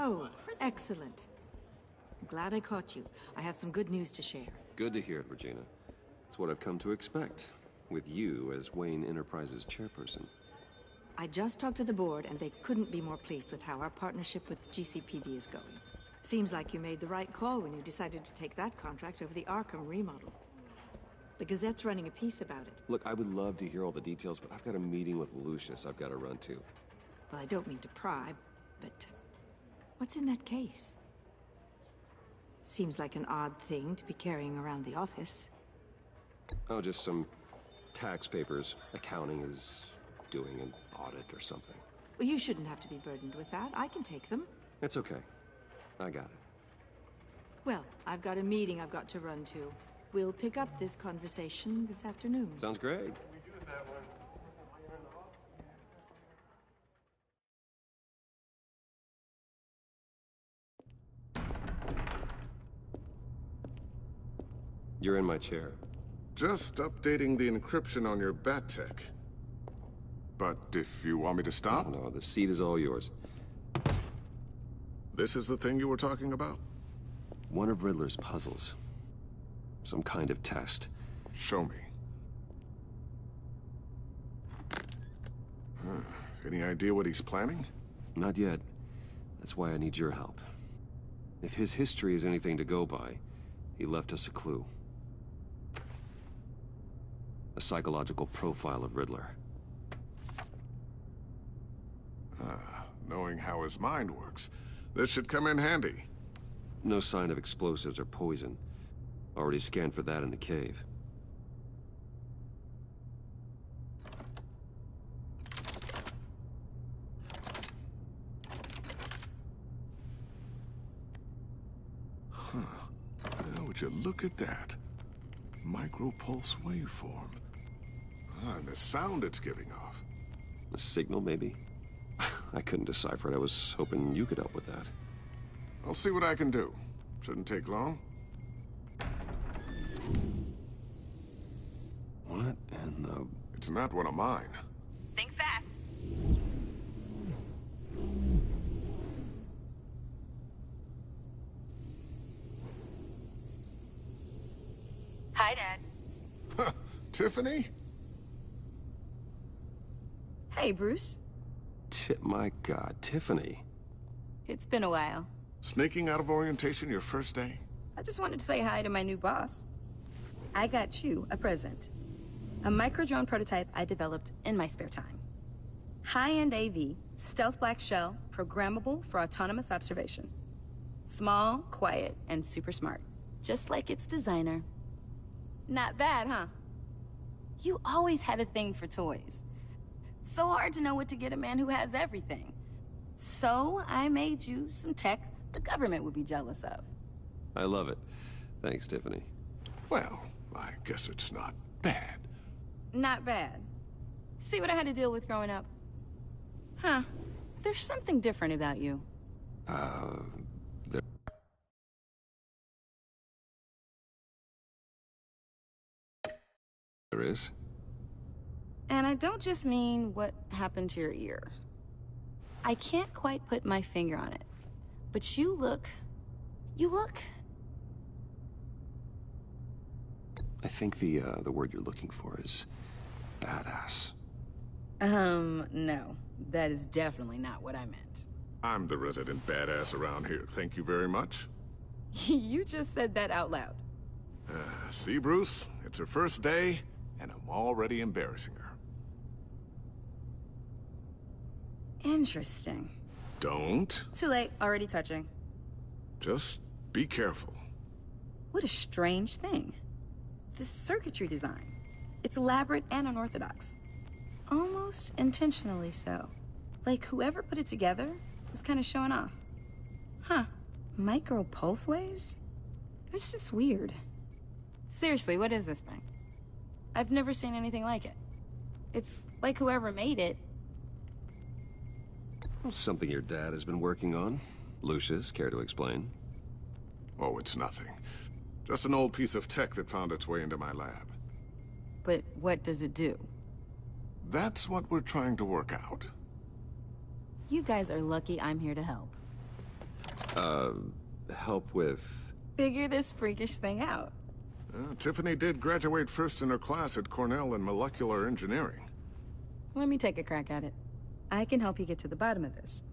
Oh, excellent. I'm glad I caught you. I have some good news to share. Good to hear it, Regina. It's what I've come to expect, with you as Wayne Enterprises chairperson. I just talked to the board, and they couldn't be more pleased with how our partnership with GCPD is going. Seems like you made the right call when you decided to take that contract over the Arkham remodel. The Gazette's running a piece about it. Look, I would love to hear all the details, but I've got a meeting with Lucius I've got to run to. Well, I don't mean to pry, but what's in that case? Seems like an odd thing to be carrying around the office. Oh, just some tax papers. Accounting is doing an audit or something. Well, you shouldn't have to be burdened with that. I can take them. It's okay. I got it. Well, I've got a meeting I've got to run to. We'll pick up this conversation this afternoon. Sounds great. You're in my chair. Just updating the encryption on your bat tech. But if you want me to stop? No, the seat is all yours. This is the thing you were talking about? One of Riddler's puzzles. Some kind of test. Show me. Any idea what he's planning? Not yet. That's why I need your help. If his history is anything to go by, he left us a clue. A psychological profile of Riddler. Knowing how his mind works, this should come in handy. No sign of explosives or poison. Already scanned for that in the cave. Now, would you look at that? Micropulse waveform. And the sound it's giving off. A signal, maybe? I couldn't decipher it. I was hoping you could help with that. I'll see what I can do. Shouldn't take long. What in the... It's not one of mine. Think fast. Hi, Dad. Tiffany? Hey, Bruce. My God, Tiffany. It's been a while. Sneaking out of orientation your first day? I just wanted to say hi to my new boss. I got you a present. A micro-drone prototype I developed in my spare time. High-end AV, stealth black shell, programmable for autonomous observation. Small, quiet, and super smart. Just like its designer. Not bad, huh? You always had a thing for toys. So hard to know what to get a man who has everything. So I made you some tech the government would be jealous of. I love it. Thanks, Tiffany. Well, I guess it's not bad. Not bad. See what I had to deal with growing up? Huh. There's something different about you. There is? And I don't just mean what happened to your ear. I can't quite put my finger on it. But you look... I think the word you're looking for is badass. No. That is definitely not what I meant. I'm the resident badass around here. Thank you very much. You just said that out loud. See, Bruce? It's her first day, and I'm already embarrassing her. Interesting. Don't. Too late. Already touching. Just be careful. What a strange thing. This circuitry design. It's elaborate and unorthodox. Almost intentionally so. Like whoever put it together was kind of showing off. Huh. Micro pulse waves? It's just weird. Seriously, what is this thing? I've never seen anything like it. It's like whoever made it... Something your dad has been working on. Lucius, care to explain? Oh, it's nothing. Just an old piece of tech that found its way into my lab. But what does it do? That's what we're trying to work out. You guys are lucky I'm here to help. Help with... Figure this freakish thing out. Tiffany did graduate first in her class at Cornell in molecular engineering. Let me take a crack at it. I can help you get to the bottom of this.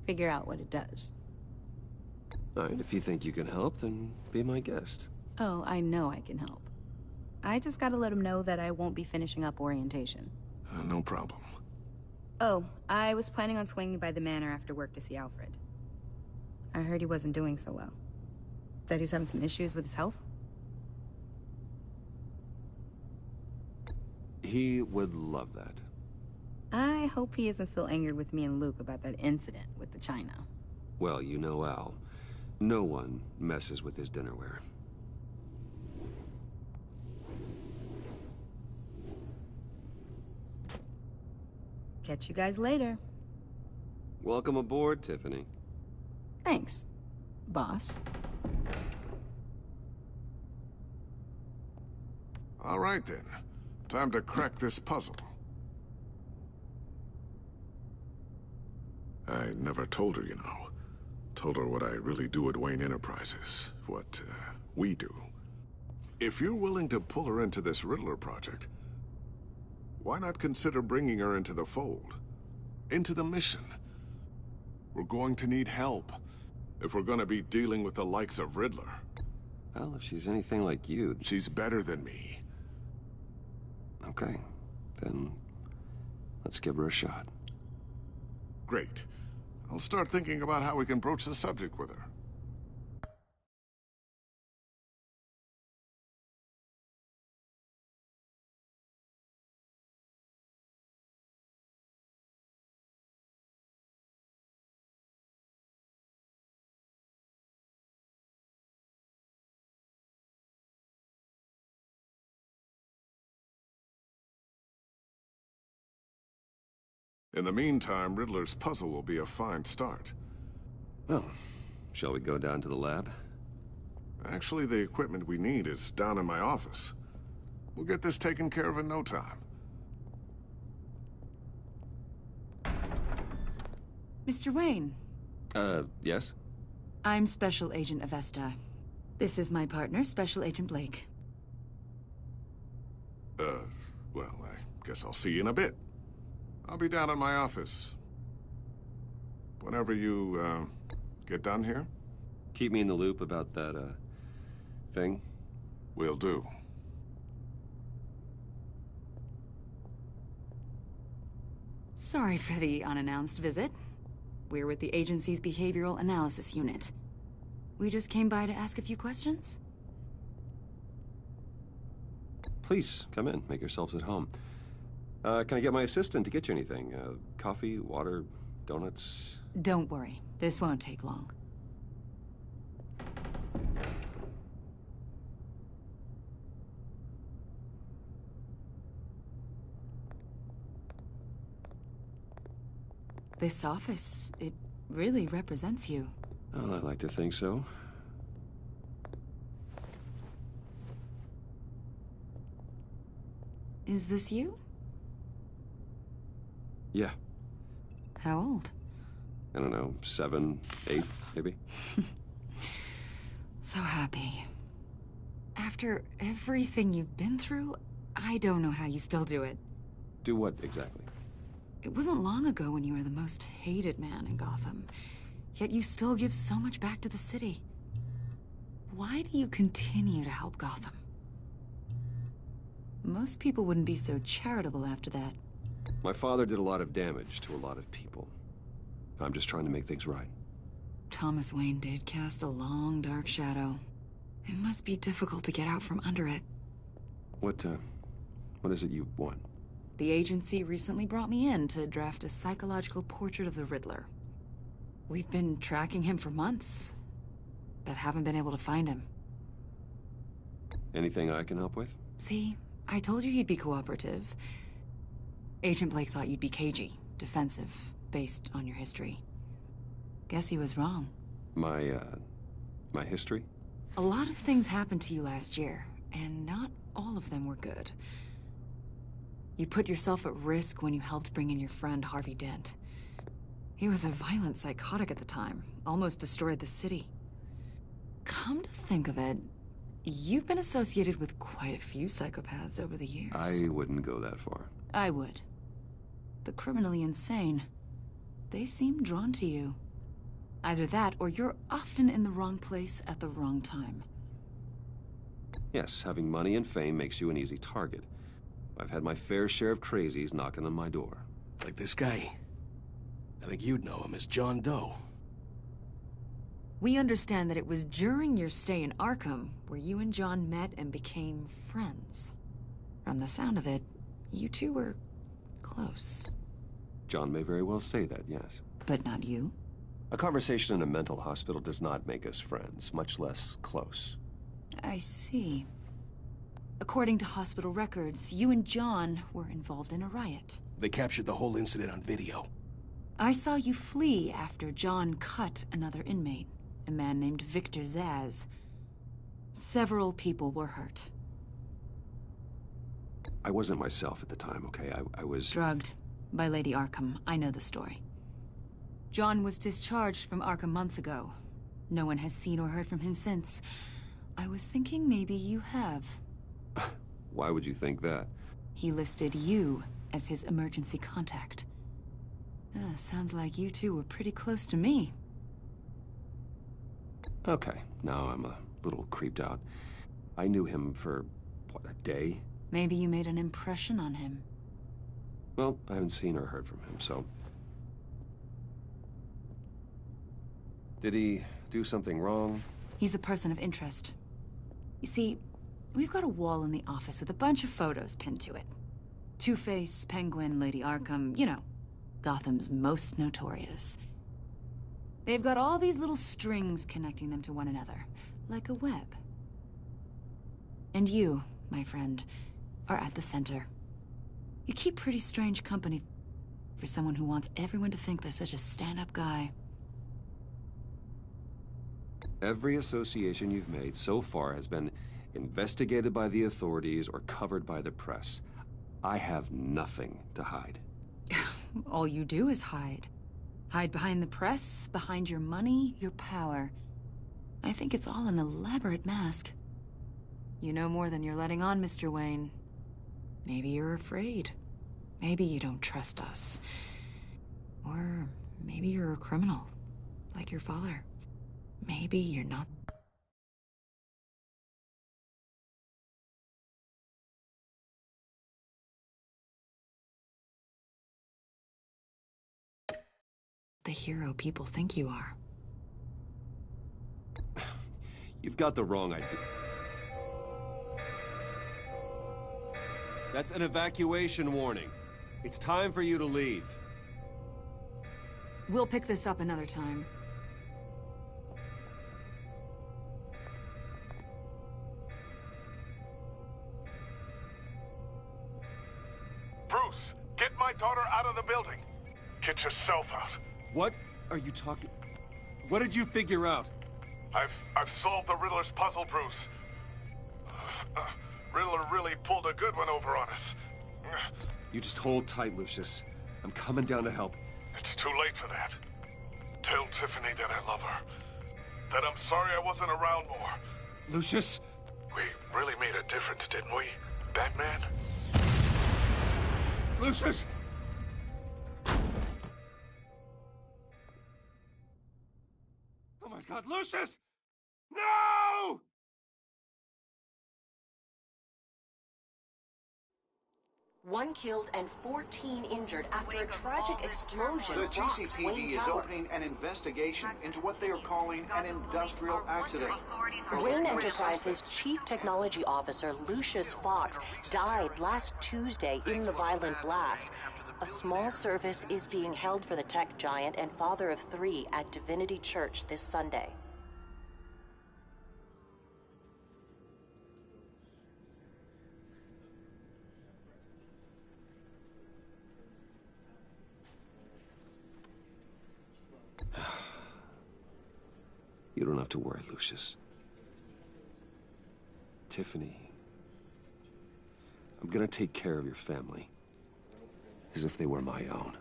Figure out what it does. Alright, if you think you can help, then be my guest. Oh, I know I can help. I just gotta let him know that I won't be finishing up orientation. No problem. Oh, I was planning on swinging by the manor after work to see Alfred. I heard he wasn't doing so well. That he was having some issues with his health? He would love that. I hope he isn't still angered with me and Luke about that incident with the china. Well, you know Al. No one messes with his dinnerware. Catch you guys later. Welcome aboard, Tiffany. Thanks, boss. All right, then. Time to crack this puzzle. I never told her, you know. Told her what I really do at Wayne Enterprises. What, we do. If you're willing to pull her into this Riddler project, why not consider bringing her into the fold? Into the mission? We're going to need help if we're going to be dealing with the likes of Riddler. Well, if she's anything like you... She's better than me. Okay, then let's give her a shot. Great. I'll start thinking about how we can broach the subject with her. In the meantime, Riddler's puzzle will be a fine start. Well, shall we go down to the lab? Actually, the equipment we need is down in my office. We'll get this taken care of in no time. Mr. Wayne. Yes? I'm Special Agent Avesta. This is my partner, Special Agent Blake. Well, I guess I'll see you in a bit. I'll be down in my office. Whenever you, get done here? Keep me in the loop about that, thing. Will do. Sorry for the unannounced visit. We're with the agency's Behavioral Analysis Unit. We just came by to ask a few questions. Please, come in. Make yourselves at home. Can I get my assistant to get you anything? Coffee, water, donuts? Don't worry. This won't take long. This office, it really represents you. Well, I like to think so. Is this you? Yeah. How old? I don't know, 7, 8, maybe? So happy. After everything you've been through, I don't know how you still do it. Do what, exactly? It wasn't long ago when you were the most hated man in Gotham. Yet you still give so much back to the city. Why do you continue to help Gotham? Most people wouldn't be so charitable after that. My father did a lot of damage to a lot of people. I'm just trying to make things right. Thomas Wayne did cast a long, dark shadow. It must be difficult to get out from under it. What is it you want? The agency recently brought me in to draft a psychological portrait of the Riddler. We've been tracking him for months, but haven't been able to find him. Anything I can help with? See, I told you he'd be cooperative. Agent Blake thought you'd be cagey, defensive, based on your history. Guess he was wrong. My history? A lot of things happened to you last year, and not all of them were good. You put yourself at risk when you helped bring in your friend Harvey Dent. He was a violent psychotic at the time, almost destroyed the city. Come to think of it, you've been associated with quite a few psychopaths over the years. I wouldn't go that far. I would. The criminally insane, they seem drawn to you. Either that, or you're often in the wrong place at the wrong time. Yes, having money and fame makes you an easy target. I've had my fair share of crazies knocking on my door. Like this guy. I think you'd know him as John Doe. We understand that it was during your stay in Arkham where you and John met and became friends. From the sound of it, you two were close. John may very well say that, yes. But not you? A conversation in a mental hospital does not make us friends, much less close. I see. According to hospital records, you and John were involved in a riot. They captured the whole incident on video. I saw you flee after John cut another inmate, a man named Victor Zaz. Several people were hurt. I wasn't myself at the time, okay? I was... Drugged by Lady Arkham. I know the story. John was discharged from Arkham months ago. No one has seen or heard from him since. I was thinking maybe you have. Why would you think that? He listed you as his emergency contact. Sounds like you two were pretty close to me. Okay, now I'm a little creeped out. I knew him for, what, a day? Maybe you made an impression on him. Well, I haven't seen or heard from him, so... Did he do something wrong? He's a person of interest. You see, we've got a wall in the office with a bunch of photos pinned to it. Two-Face, Penguin, Lady Arkham, you know, Gotham's most notorious. They've got all these little strings connecting them to one another, like a web. And you, my friend, are at the center. You keep pretty strange company for someone who wants everyone to think they're such a stand-up guy. Every association you've made so far has been investigated by the authorities or covered by the press. I have nothing to hide. All you do is hide. Hide behind the press, behind your money, your power. I think it's all an elaborate mask. You know more than you're letting on, Mr. Wayne. Maybe you're afraid. Maybe you don't trust us. Or maybe you're a criminal, like your father. Maybe you're not. The hero people think you are. You've got the wrong idea. That's an evacuation warning. It's time for you to leave. We'll pick this up another time. Bruce, get my daughter out of the building. Get yourself out. What are you talking... What did you figure out? I've solved the Riddler's puzzle, Bruce. Riddler really pulled a good one over on us. You just hold tight, Lucius. I'm coming down to help. It's too late for that. Tell Tiffany that I love her. That I'm sorry I wasn't around more. Lucius! We really made a difference, didn't we, Batman? Lucius! Oh my God, Lucius! No! One killed and 14 injured after a tragic explosion The rocks Wayne GCPD is Tower. opening an investigation into what they are calling an industrial accident. Wayne Enterprises' chief technology officer, Lucius Fox, died last Tuesday in the violent blast. A small service is being held for the tech giant and father of 3 at Divinity Church this Sunday. You don't have to worry, Lucius. Tiffany, I'm gonna take care of your family as if they were my own.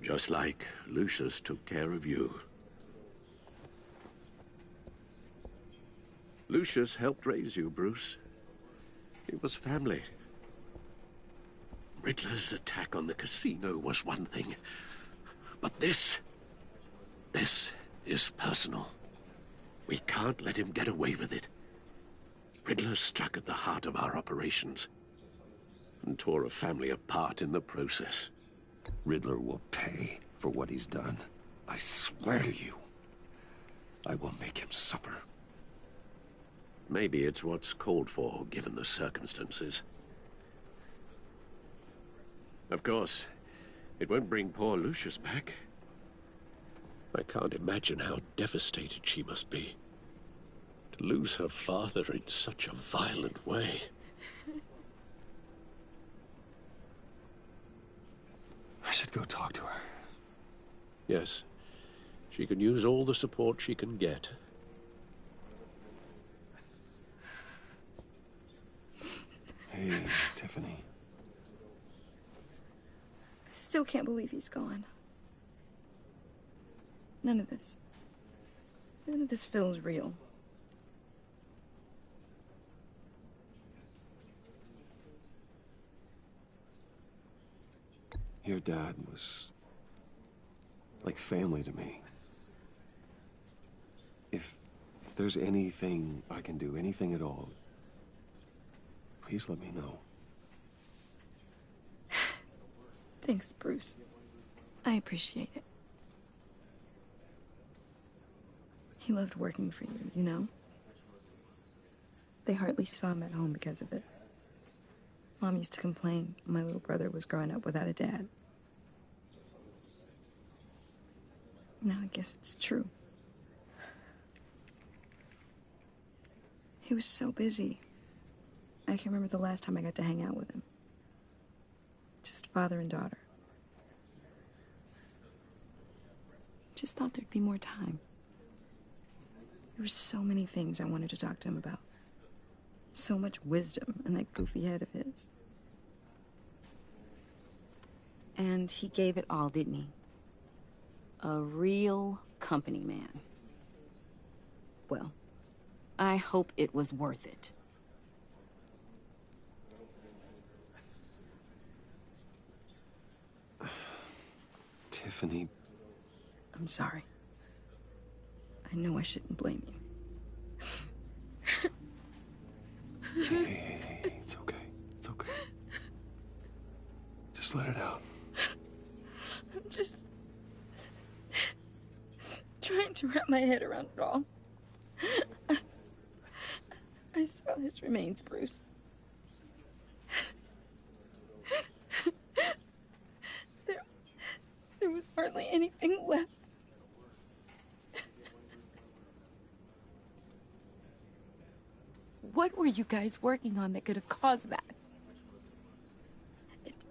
Just like Lucius took care of you. Lucius helped raise you, Bruce. It was family. Riddler's attack on the casino was one thing. But this is personal. We can't let him get away with it. Riddler struck at the heart of our operations and tore a family apart in the process. Riddler will pay for what he's done. I swear to you, I will make him suffer. Maybe it's what's called for, given the circumstances. Of course, it won't bring poor Lucius back. I can't imagine how devastated she must be. To lose her father in such a violent way. I should go talk to her. Yes, she can use all the support she can get. Hey, Tiffany. I still can't believe he's gone. None of this feels real. Your dad was like family to me. If there's anything I can do, anything at all, please let me know. Thanks, Bruce. I appreciate it. He loved working for you, you know? They hardly saw him at home because of it. Mom used to complain my little brother was growing up without a dad. Now I guess it's true. He was so busy. I can't remember the last time I got to hang out with him. Just father and daughter. Just thought there'd be more time. There were so many things I wanted to talk to him about. So much wisdom in that goofy head of his. And he gave it all, didn't he? A real company man. Well, I hope it was worth it. Tiffany. I'm sorry. I know I shouldn't blame you. Hey, it's okay. It's okay. Just let it out. I'm just trying to wrap my head around it all. I saw his remains, Bruce. There was hardly anything left. What were you guys working on that could have caused that?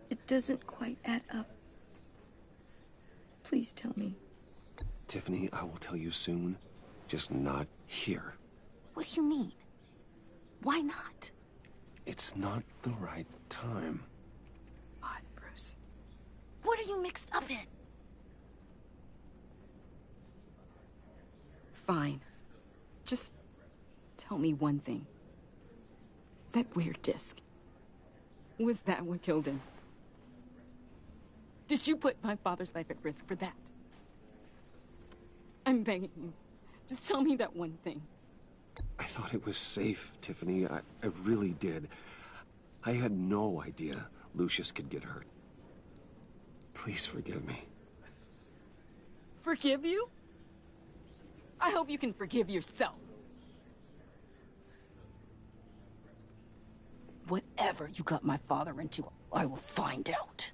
It doesn't quite add up. Please tell me. Tiffany, I will tell you soon. Just not here. What do you mean? Why not? It's not the right time. Odd, Bruce. What are you mixed up in? Fine. Just tell me one thing. That weird disc. Was that what killed him? Did you put my father's life at risk for that? I'm begging you. Just tell me that one thing. I thought it was safe, Tiffany. I really did. I had no idea Lucius could get hurt. Please forgive me. Forgive you? I hope you can forgive yourself. Whatever you got my father into, I will find out.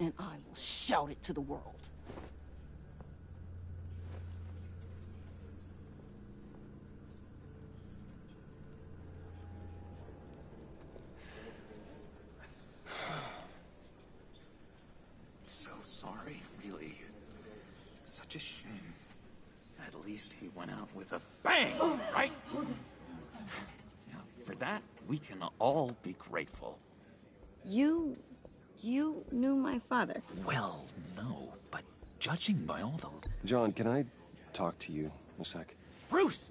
And I will shout it to the world. So sorry, really. It's such a shame. At least he went out with a bang, right? Yeah, for that, we can all be grateful. You You knew my father. Well, no, but judging by all the... John, can I talk to you a sec? Bruce!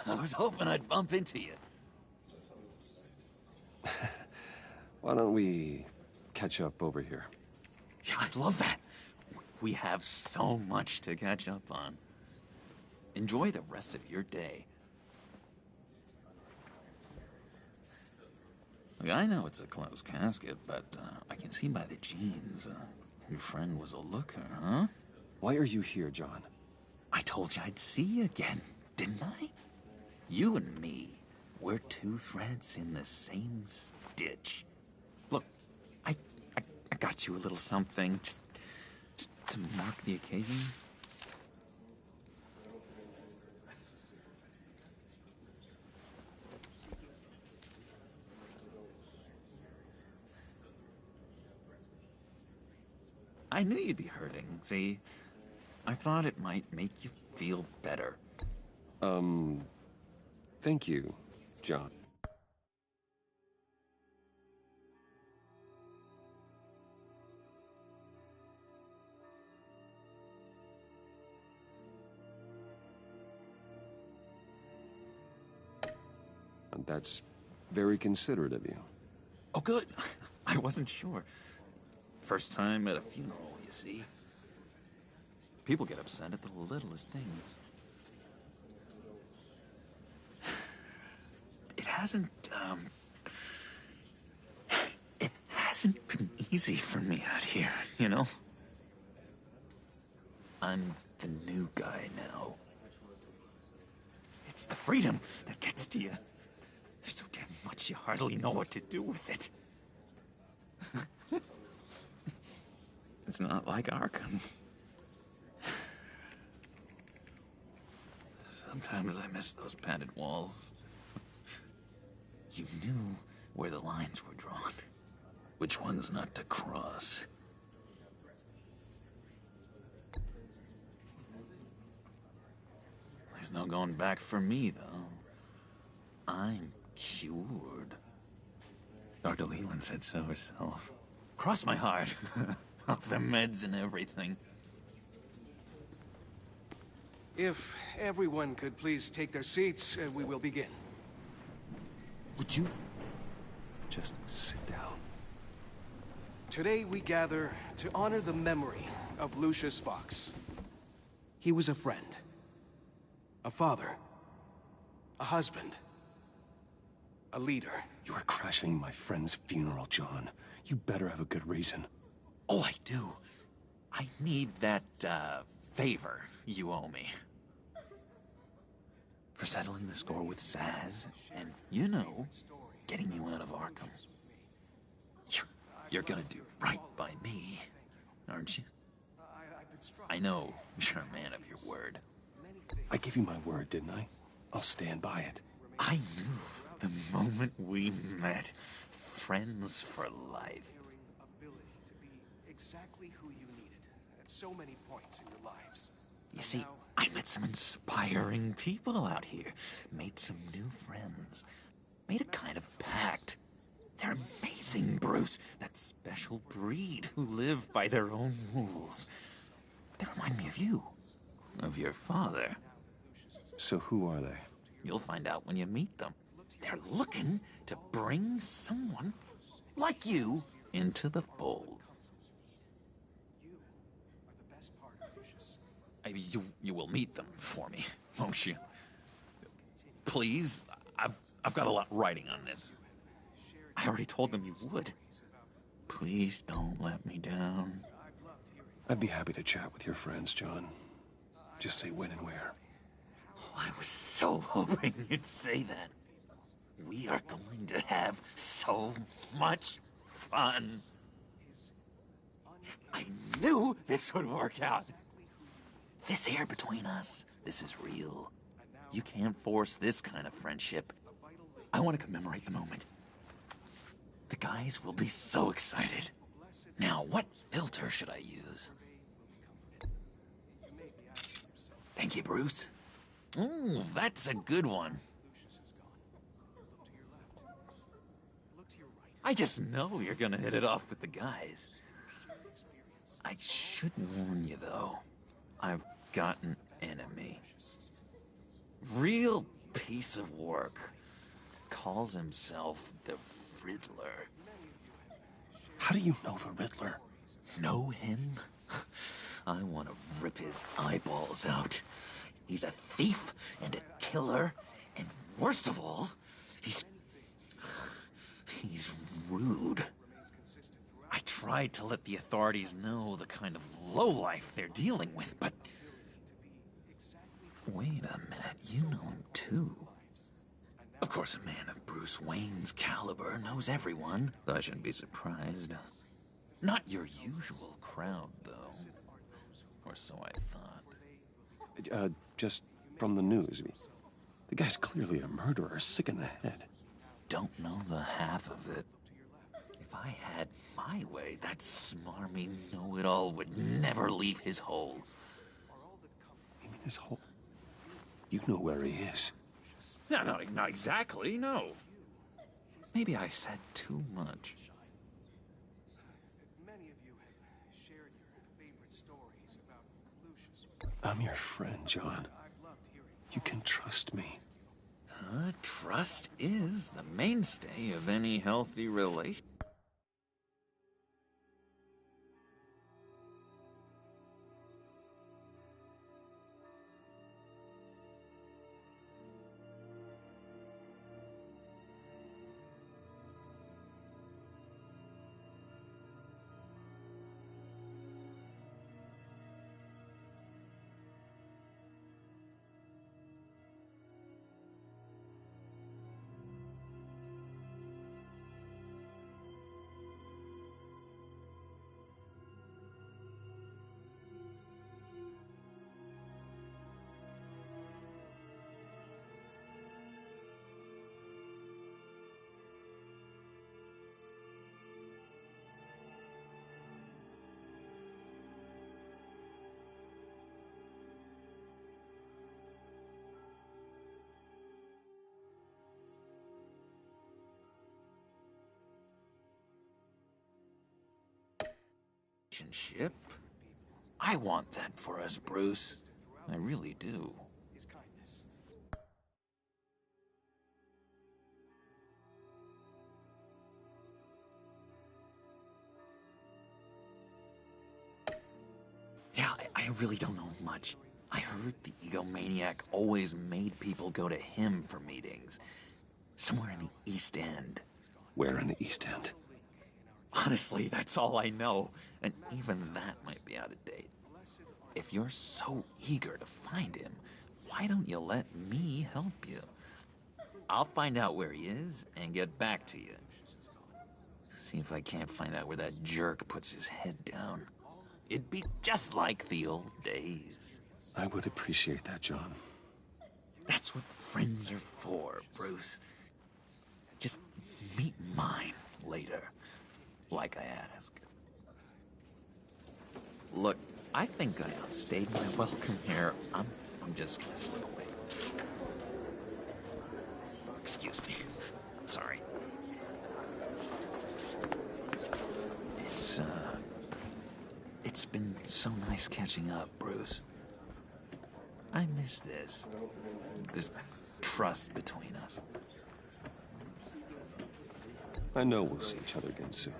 I was hoping I'd bump into you. Why don't we catch up over here? Yeah, I love that. We have so much to catch up on. Enjoy the rest of your day. Look, I know it's a closed casket, but I can see by the jeans, your friend was a looker, huh? Why are you here, John? I told you I'd see you again, didn't I? You and me, we're two threads in the same stitch. Look, I got you a little something, just to mark the occasion. I knew you'd be hurting, see? I thought it might make you feel better. Thank you, John. That's very considerate of you. Oh, good. I wasn't sure. First time at a funeral, you see. People get upset at the littlest things. It hasn't been easy for me out here, you know? I'm the new guy now. It's the freedom that gets to you. There's so damn much you hardly know what to do with it. It's not like Arkham. Sometimes I miss those padded walls. You knew where the lines were drawn. Which ones not to cross. There's no going back for me, though. I'm cured. Dr. Leland said so herself. Cross my heart. Off the meds and everything. If everyone could please take their seats, we will begin. Would you just sit down? Today we gather to honor the memory of Lucius Fox. He was a friend, a father, a husband, a leader. You are crashing my friend's funeral, John. You better have a good reason. Oh, I do. I need that, favor you owe me. For settling the score with Zaz, and, you know, getting you out of Arkham. You're gonna do right by me, aren't you? I know you're a man of your word. I gave you my word, didn't I? I'll stand by it. I knew the moment we met. Friends for life. Exactly who you needed at so many points in your lives. You see, I met some inspiring people out here. Made some new friends. Made a kind of pact. They're amazing, Bruce. That special breed who live by their own rules. They remind me of you. Of your father. So who are they? You'll find out when you meet them. They're looking to bring someone like you into the fold. You will meet them for me, won't you? Please, I've got a lot riding on this. I already told them you would. Please don't let me down. I'd be happy to chat with your friends, John. Just say when and where. Oh, I was so hoping you'd say that. We are going to have so much fun. I knew this would work out. This here between us, this is real. You can't force this kind of friendship. I want to commemorate the moment. The guys will be so excited. Now, what filter should I use? Thank you, Bruce. Ooh, that's a good one. I just know you're gonna hit it off with the guys. I should warn you, though. I've got an enemy. Real piece of work. Calls himself the Riddler. How do you know the Riddler? Know him? I want to rip his eyeballs out. He's a thief and a killer, and worst of all, he's rude. I tried to let the authorities know the kind of lowlife they're dealing with, but... Wait a minute, you know him too. Of course, a man of Bruce Wayne's caliber knows everyone, so I shouldn't be surprised. Not your usual crowd, though. Or so I thought. Just from the news. The guy's clearly a murderer, sick in the head. Don't know the half of it. If I had my way, that smarmy know-it-all would never leave his hole. You mean his hole? You know where he is. No, not exactly, no. Maybe I said too much. Many of you have shared your favorite stories about Lucius. I'm your friend, John. You can trust me. Trust is the mainstay of any healthy relation. Relationship? I want that for us, Bruce. I really do. Yeah, I really don't know much. I heard the egomaniac always made people go to him for meetings. Somewhere in the East End. Where in the East End? Honestly, that's all I know, and even that might be out of date. If you're so eager to find him, why don't you let me help you? I'll find out where he is and get back to you. See if I can't find out where that jerk puts his head down. It'd be just like the old days. I would appreciate that, John. That's what friends are for, Bruce. Just meet mine later. Like I asked. Look, I think I outstayed my welcome here. I'm just gonna slip away. Excuse me. Sorry. It's been so nice catching up, Bruce. I miss this trust between us. I know we'll see each other again soon.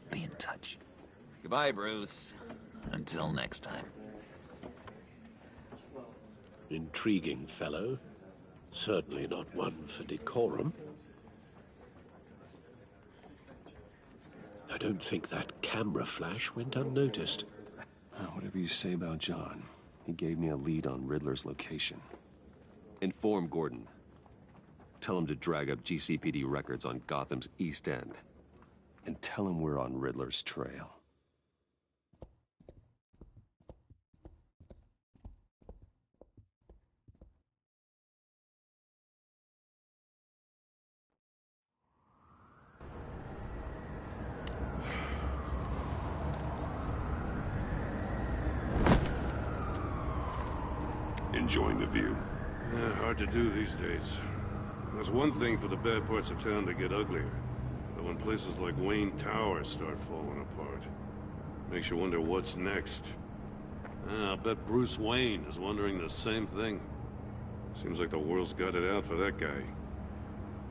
Be in touch. Goodbye, Bruce. Until next time. Intriguing fellow. Certainly not one for decorum. I don't think that camera flash went unnoticed. Whatever you say about John, he gave me a lead on Riddler's location. Inform Gordon. Tell him to drag up GCPD records on Gotham's East End. And tell him we're on Riddler's trail. Enjoying the view? Hard to do these days. There's one thing for the bad parts of town to get uglier. But when places like Wayne Tower start falling apart, makes you wonder what's next. I'll bet Bruce Wayne is wondering the same thing. Seems like the world's got it out for that guy.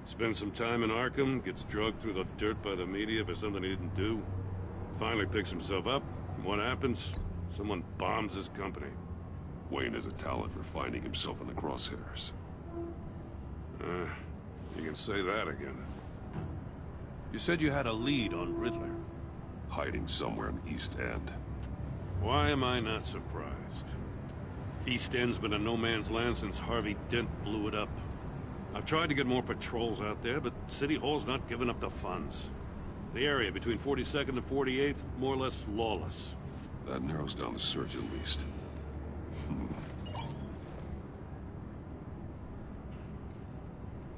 Spends some time in Arkham, gets drugged through the dirt by the media for something he didn't do. Finally picks himself up, and what happens? Someone bombs his company. Wayne has a talent for finding himself in the crosshairs. You can say that again. You said you had a lead on Riddler. Hiding somewhere in the East End. Why am I not surprised? East End's been a no-man's land since Harvey Dent blew it up. I've tried to get more patrols out there, but City Hall's not giving up the funds. The area between 42nd and 48th, more or less lawless. That narrows down the search at least.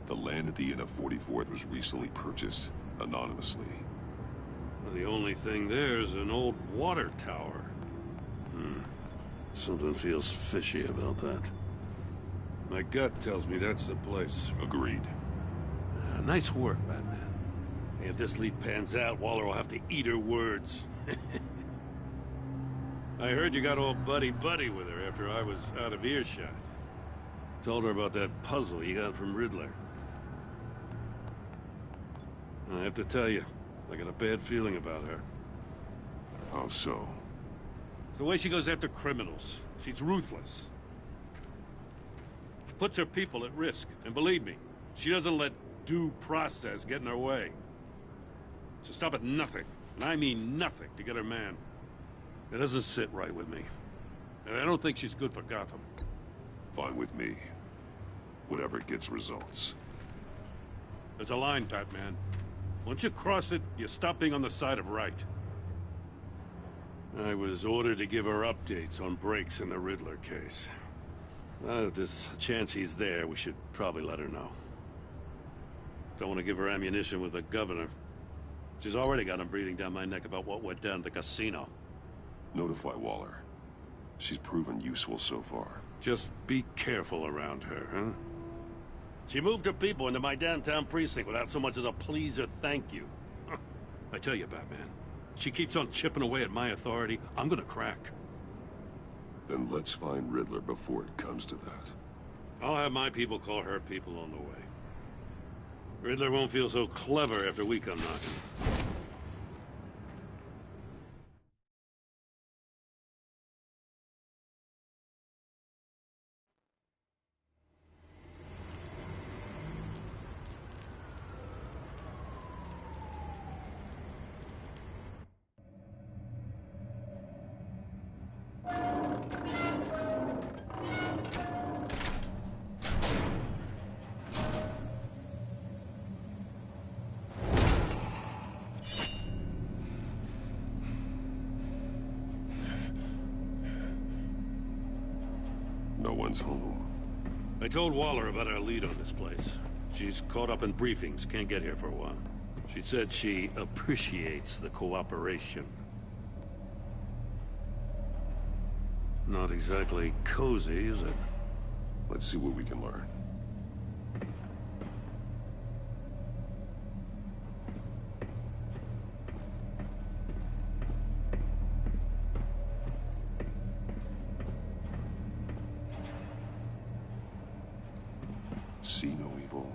The land at the end of 44th was recently purchased, anonymously. Well, the only thing there is an old water tower. Something feels fishy about that. My gut tells me that's the place. Agreed. Nice work, Batman. Hey, if this lead pans out, Waller will have to eat her words. I heard you got all buddy-buddy with her after I was out of earshot. Told her about that puzzle you got from Riddler. I have to tell you, I got a bad feeling about her. How so? It's the way she goes after criminals. She's ruthless. Puts her people at risk. And believe me, she doesn't let due process get in her way. She'll stop at nothing, and I mean nothing, to get her man. It doesn't sit right with me. And I don't think she's good for Gotham. Fine with me. Whatever gets results. There's a line, Batman. Once you cross it, you stop being on the side of right. I was ordered to give her updates on breaks in the Riddler case. If there's a chance he's there, we should probably let her know. Don't want to give her ammunition with the governor. She's already got him breathing down my neck about what went down at the casino. Notify Waller. She's proven useful so far. Just be careful around her, huh? She moved her people into my downtown precinct without so much as a please or thank you. I tell you, Batman, she keeps on chipping away at my authority, I'm gonna crack. Then let's find Riddler before it comes to that. I'll have my people call her people on the way. Riddler won't feel so clever after we come knocking. No one's home. I told Waller about our lead on this place. She's caught up in briefings, can't get here for a while. She said she appreciates the cooperation. Not exactly cozy, is it? Let's see what we can learn. See no evil,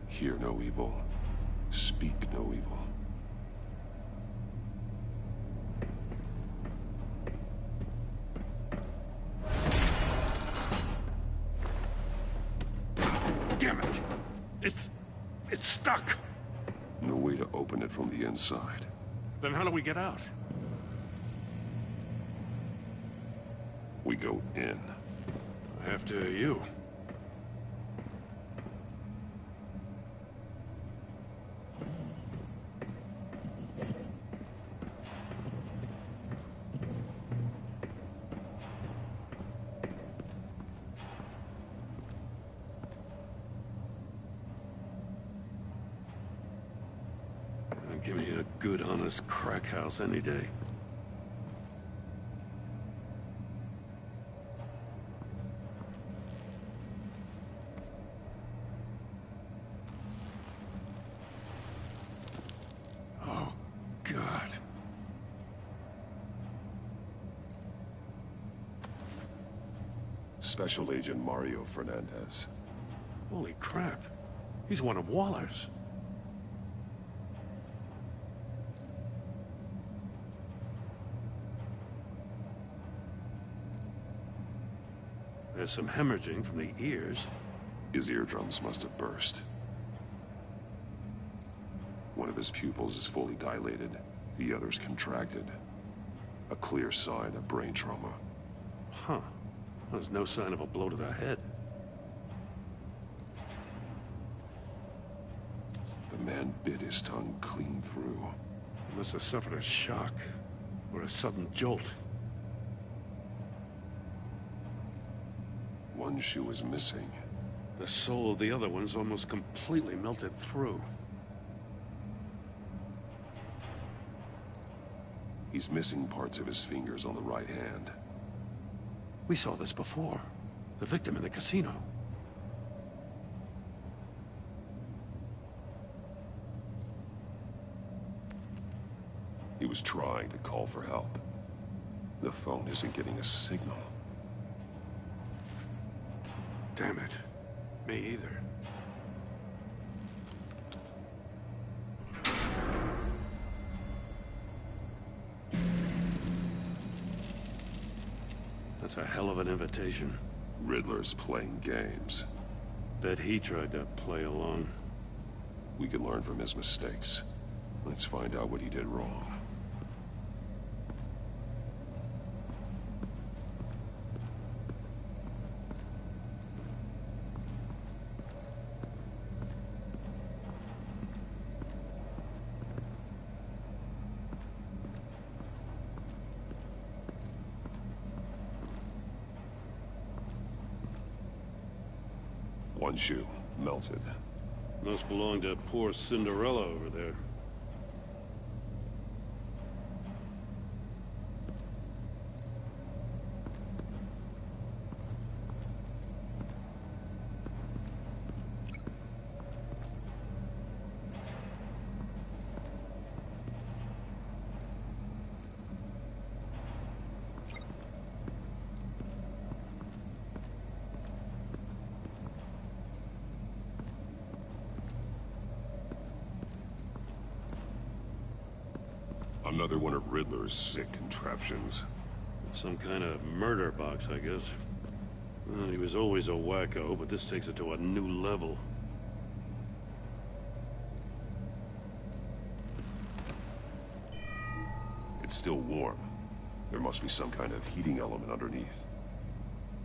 hear no evil, speak no evil. Damn it! It's stuck! No way to open it from the inside. Then how do we get out? We go in. After you. Give me a good, honest crack house any day. Special Agent Mario Fernandez. Holy crap. He's one of Waller's. There's some hemorrhaging from the ears. His eardrums must have burst. One of his pupils is fully dilated, the other's contracted. A clear sign of brain trauma. Huh. There's no sign of a blow to the head. The man bit his tongue clean through. He must have suffered a shock, or a sudden jolt. One shoe is missing. The sole of the other one's almost completely melted through. He's missing parts of his fingers on the right hand. We saw this before. The victim in the casino. He was trying to call for help. The phone isn't getting a signal. Damn it. Me either. That's a hell of an invitation. Riddler's playing games. Bet he tried to play along. We can learn from his mistakes. Let's find out what he did wrong. One shoe, melted. Must belong to poor Cinderella over there. Another one of Riddler's sick contraptions. Some kind of murder box, I guess. Well, he was always a wacko, but this takes it to a new level. It's still warm. There must be some kind of heating element underneath.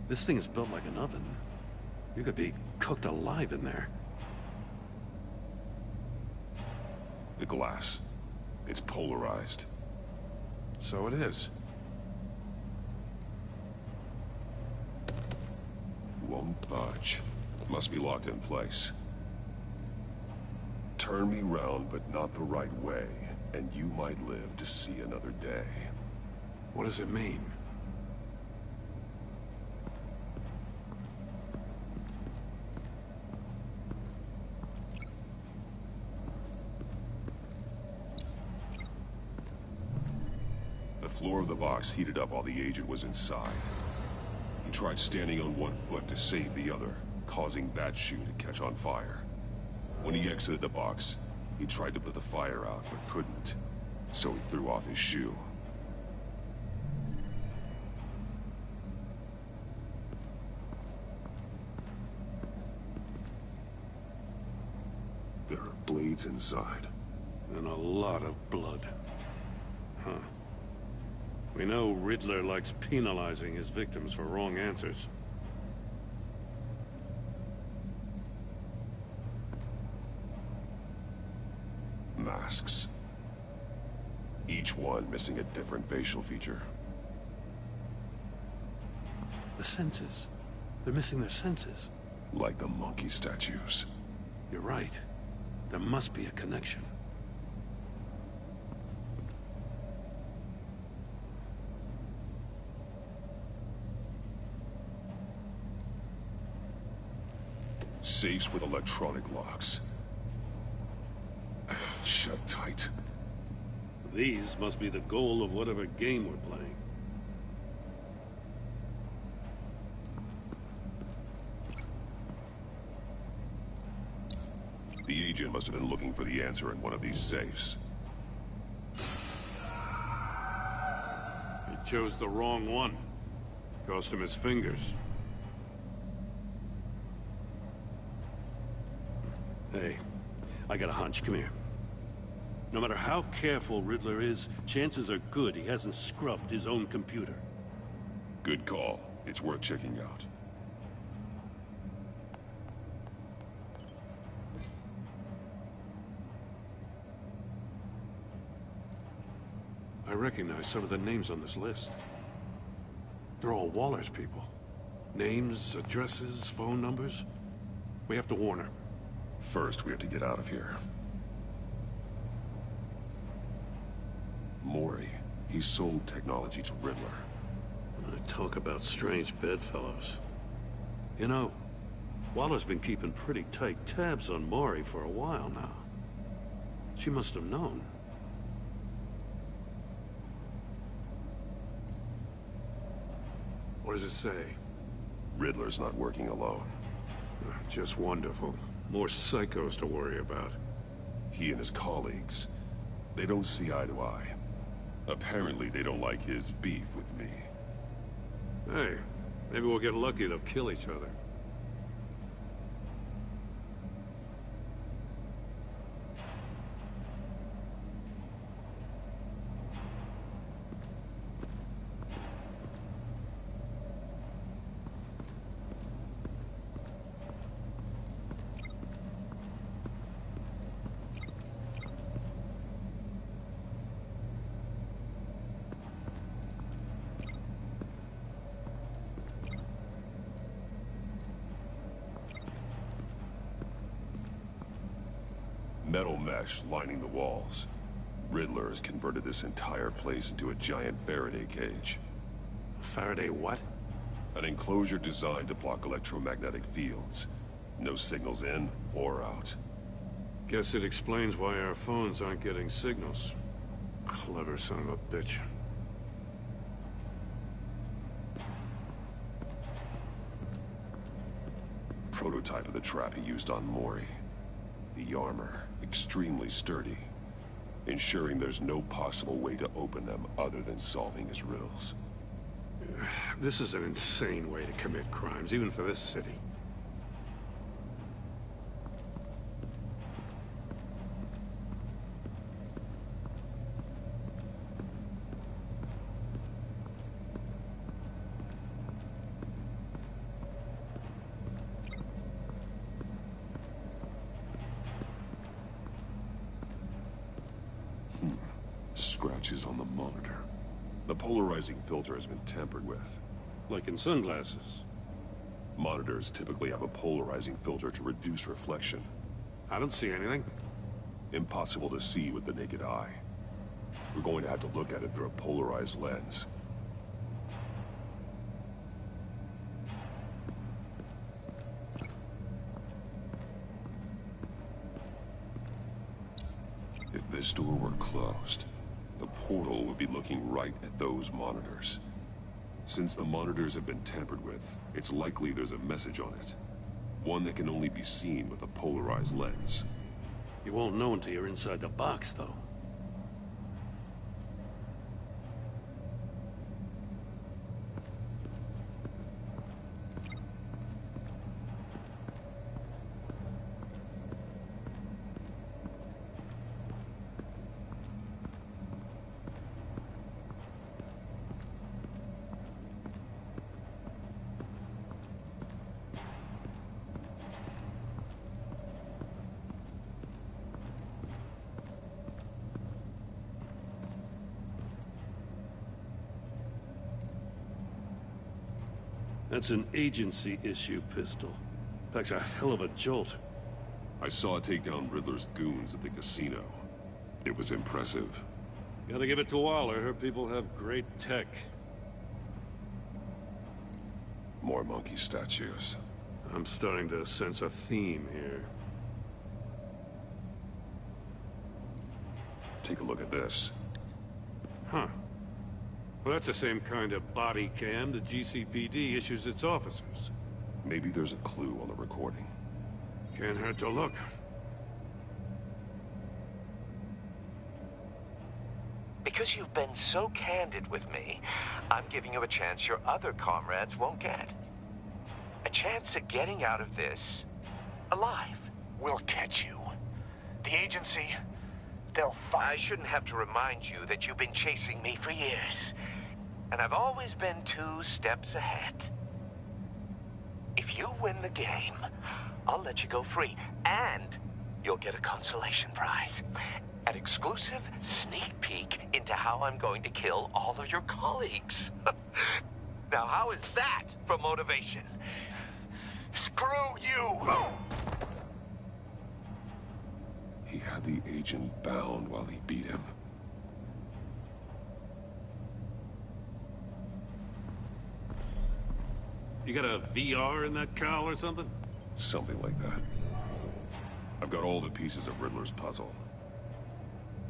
This thing is built like an oven. You could be cooked alive in there. The glass. It's polarized. So it is. Won't budge. Must be locked in place. Turn me round, but not the right way, and you might live to see another day. What does it mean? The floor of the box heated up while the agent was inside. He tried standing on one foot to save the other, causing that shoe to catch on fire. When he exited the box, he tried to put the fire out, but couldn't. So he threw off his shoe. There are blades inside. And a lot of blood. Huh. We know Riddler likes penalizing his victims for wrong answers. Masks. Each one missing a different facial feature. The senses. They're missing their senses. Like the monkey statues. You're right. There must be a connection. Safes with electronic locks. Shut tight. These must be the goal of whatever game we're playing. The agent must have been looking for the answer in one of these safes. He chose the wrong one. Cost him his fingers. Hey, I got a hunch. Come here. No matter how careful Riddler is, chances are good he hasn't scrubbed his own computer. Good call. It's worth checking out. I recognize some of the names on this list. They're all Waller's people. Names, addresses, phone numbers. We have to warn her. First, we have to get out of here. Mori. He sold technology to Riddler. Talk about strange bedfellows. You know, Waller's been keeping pretty tight tabs on Mori for a while now. She must have known. What does it say? Riddler's not working alone. Just wonderful. More psychos to worry about. He and his colleagues, they don't see eye to eye. Apparently, they don't like his beef with me. Hey, maybe we'll get lucky to kill each other. Metal mesh lining the walls. Riddler has converted this entire place into a giant Faraday cage. Faraday what? An enclosure designed to block electromagnetic fields. No signals in or out. Guess it explains why our phones aren't getting signals. Clever son of a bitch. Prototype of the trap he used on Mori. The armor, extremely sturdy, ensuring there's no possible way to open them other than solving his riddles. This is an insane way to commit crimes, even for this city. Scratches on the monitor. The polarizing filter has been tampered with. Like in sunglasses. Monitors typically have a polarizing filter to reduce reflection. I don't see anything. Impossible to see with the naked eye. We're going to have to look at it through a polarized lens. If this door were closed, the portal would be looking right at those monitors. Since the monitors have been tampered with, it's likely there's a message on it. One that can only be seen with a polarized lens. You won't know until you're inside the box, though. That's an agency-issue pistol. Packs a hell of a jolt. I saw it take down Riddler's goons at the casino. It was impressive. Gotta give it to Waller. Her people have great tech. More monkey statues. I'm starting to sense a theme here. Take a look at this. Huh. Well, that's the same kind of body cam the GCPD issues its officers. Maybe there's a clue on the recording. Can't hurt to look. because you've been so candid with me, I'm giving you a chance your other comrades won't get. A chance at getting out of this alive. We'll catch you. The agency, they'll find... I shouldn't have to remind you that you've been chasing me for years. And I've always been 2 steps ahead. If you win the game, I'll let you go free. And you'll get a consolation prize. An exclusive sneak peek into how I'm going to kill all of your colleagues. Now, how is that for motivation? Screw you! He had the agent bound while he beat him. You got a VR in that cowl or something? Something like that. I've got all the pieces of Riddler's puzzle.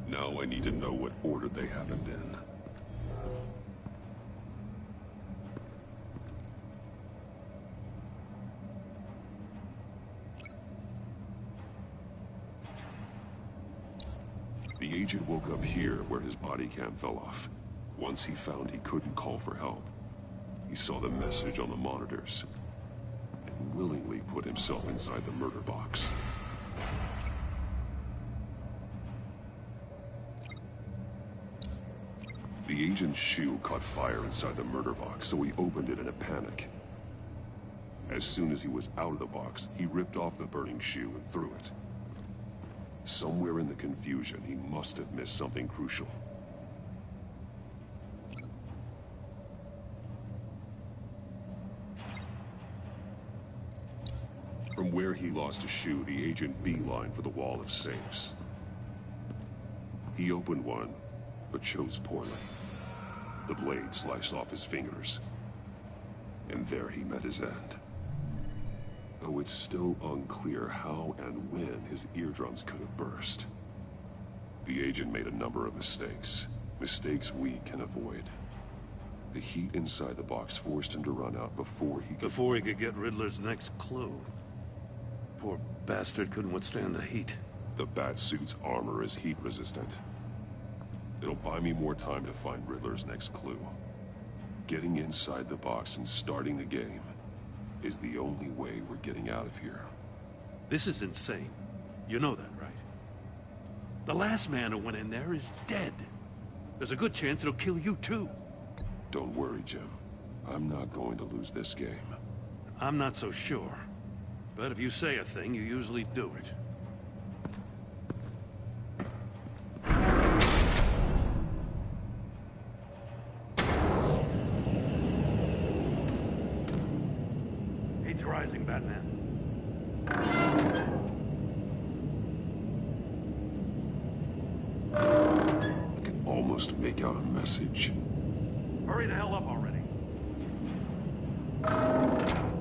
Now I need to know what order they happened in. The agent woke up here where his body cam fell off. Once he found he couldn't call for help, he saw the message on the monitors and willingly put himself inside the murder box. The agent's shoe caught fire inside the murder box, so he opened it in a panic. As soon as he was out of the box, he ripped off the burning shoe and threw it. Somewhere in the confusion, he must have missed something crucial. From where he lost a shoe, the agent beelined for the wall of safes. He opened one, but chose poorly. The blade sliced off his fingers. And there he met his end. Though it's still unclear how and when his eardrums could have burst. The agent made a number of mistakes. Mistakes we can avoid. The heat inside the box forced him to run out before he could get Riddler's next clue. Poor bastard couldn't withstand the heat. The Batsuit's armor is heat resistant. It'll buy me more time to find Riddler's next clue. Getting inside the box and starting the game is the only way we're getting out of here. This is insane. You know that, right? The last man who went in there is dead. There's a good chance it'll kill you too. Don't worry, Jim. I'm not going to lose this game. I'm not so sure. But if you say a thing, you usually do it. Rising, Batman. I can almost make out a message. Hurry the hell up already.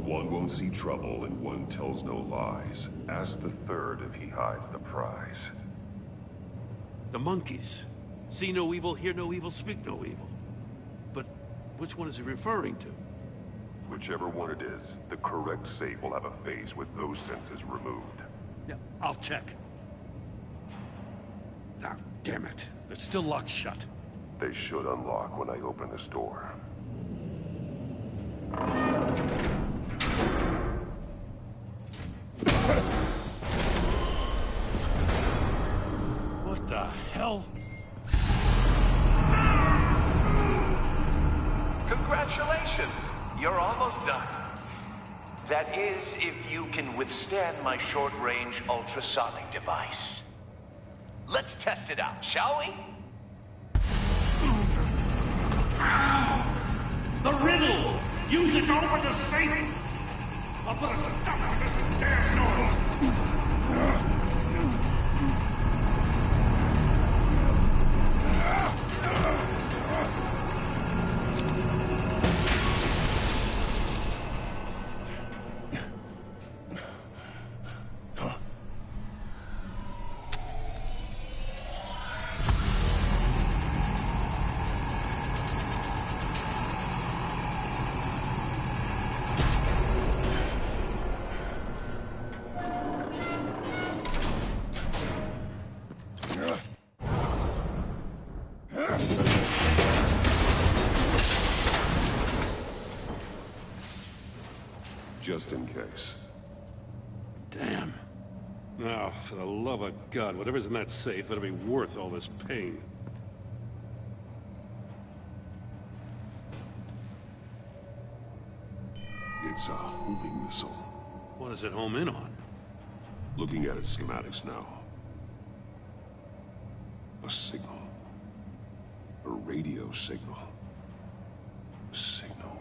One won't see trouble and one tells no lies. Ask the third if he hides the prize. The monkeys. See no evil, hear no evil, speak no evil. But which one is he referring to? Whichever one it is, the correct safe will have a face with those senses removed. Yeah, I'll check. Ah, damn it. They're still locked shut. They should unlock when I open this door. What the hell? Congratulations! You're almost done. That is, if you can withstand my short-range ultrasonic device. Let's test it out, shall we? The riddle! Use it to open the safe! I'll put a stop to this damn noise! just in case. Damn. Now, for the love of God, whatever's in that safe better be worth all this pain. It's a homing missile. What does it home in on? Looking at its schematics now. A signal. A radio signal. A signal.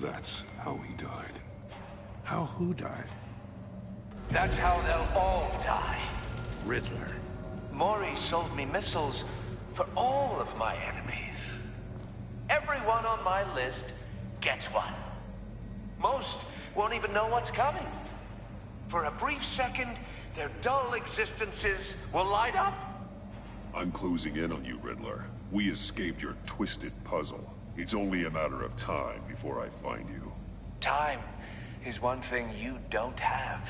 That's how he died. How who died? That's how they'll all die. Riddler. Maury sold me missiles for all of my enemies. Everyone on my list gets one. Most won't even know what's coming. For a brief second, their dull existences will light up. I'm closing in on you, Riddler. We escaped your twisted puzzle. It's only a matter of time before I find you. Time is one thing you don't have.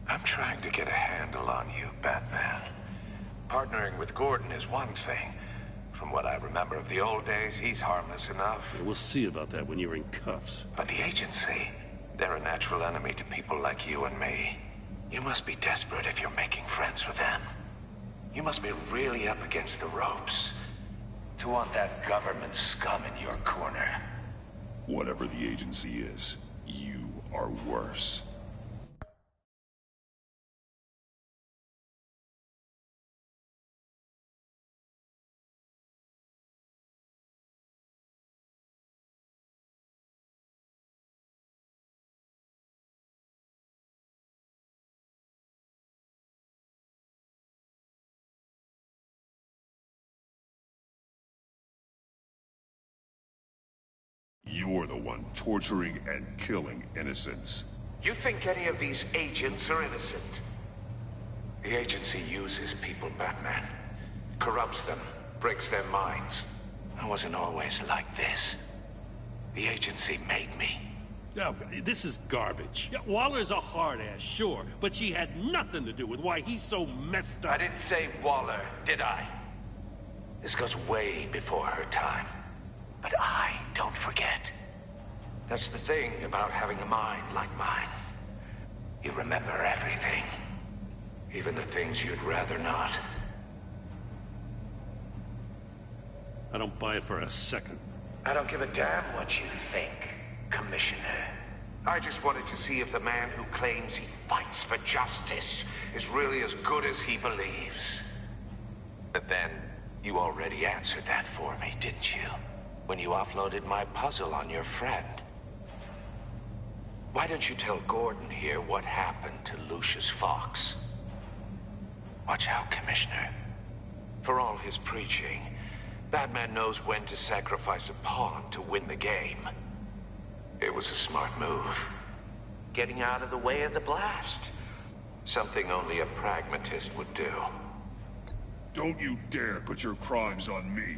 I'm trying to get a handle on you, Batman. Partnering with Gordon is one thing. From what I remember of the old days, he's harmless enough. We'll see about that when you're in cuffs. But the agency, they're a natural enemy to people like you and me. You must be desperate if you're making friends with them. You must be really up against the ropes to want that government scum in your corner. Whatever the agency is, you are worse. You're the one torturing and killing innocents. You think any of these agents are innocent? The agency uses people, Batman. Corrupts them, breaks their minds. I wasn't always like this. The agency made me. Yeah, this is garbage. Yeah, Waller's a hard-ass, sure, but she had nothing to do with why he's so messed up. I didn't say Waller, did I? This goes way before her time. But I don't forget. That's the thing about having a mind like mine. You remember everything. Even the things you'd rather not. I don't buy it for a second. I don't give a damn what you think, Commissioner. I just wanted to see if the man who claims he fights for justice is really as good as he believes. But then, you already answered that for me, didn't you? When you offloaded my puzzle on your friend. Why don't you tell Gordon here what happened to Lucius Fox? Watch out, Commissioner. For all his preaching, Batman knows when to sacrifice a pawn to win the game. It was a smart move. Getting out of the way of the blast. Something only a pragmatist would do. Don't you dare put your crimes on me.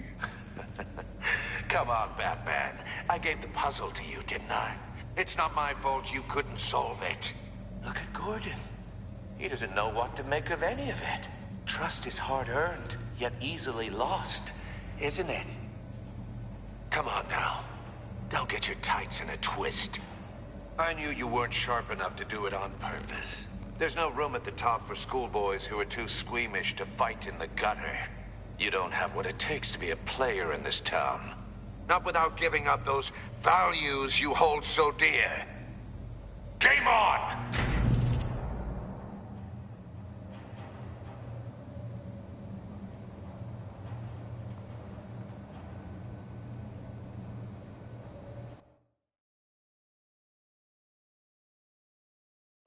Come on, Batman. I gave the puzzle to you, didn't I? It's not my fault you couldn't solve it. Look at Gordon. He doesn't know what to make of any of it. Trust is hard-earned, yet easily lost, isn't it? Come on now. Don't get your tights in a twist. I knew you weren't sharp enough to do it on purpose. There's no room at the top for schoolboys who are too squeamish to fight in the gutter. You don't have what it takes to be a player in this town. Not without giving up those values you hold so dear. Game on!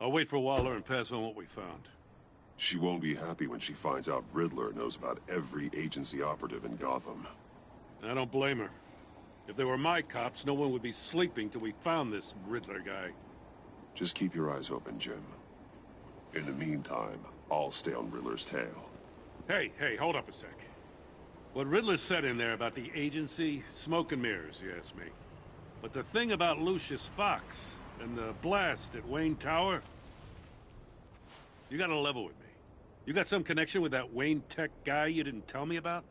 I'll wait for Waller and pass on what we found. She won't be happy when she finds out Riddler knows about every agency operative in Gotham. I don't blame her. If they were my cops, no one would be sleeping till we found this Riddler guy. Just keep your eyes open, Jim. In the meantime, I'll stay on Riddler's tail. Hey, hold up a sec. What Riddler said in there about the agency, smoke and mirrors, you ask me. But the thing about Lucius Fox and the blast at Wayne Tower, you gotta level with me. You got some connection with that Wayne Tech guy you didn't tell me about?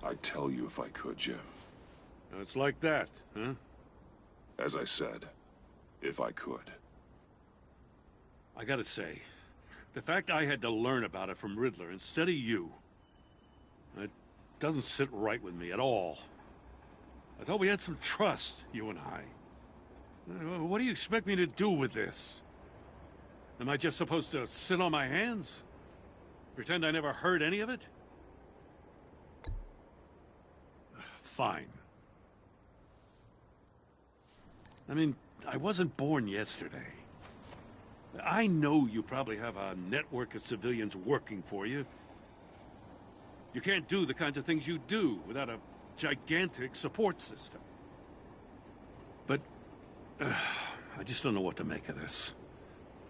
I'd tell you if I could, Jim. It's like that, huh? As I said, if I could. I gotta say, the fact I had to learn about it from Riddler instead of you, it doesn't sit right with me at all. I thought we had some trust, you and I. What do you expect me to do with this? Am I just supposed to sit on my hands? Pretend I never heard any of it? Fine. I mean, I wasn't born yesterday. I know you probably have a network of civilians working for you. You can't do the kinds of things you do without a gigantic support system. But I just don't know what to make of this.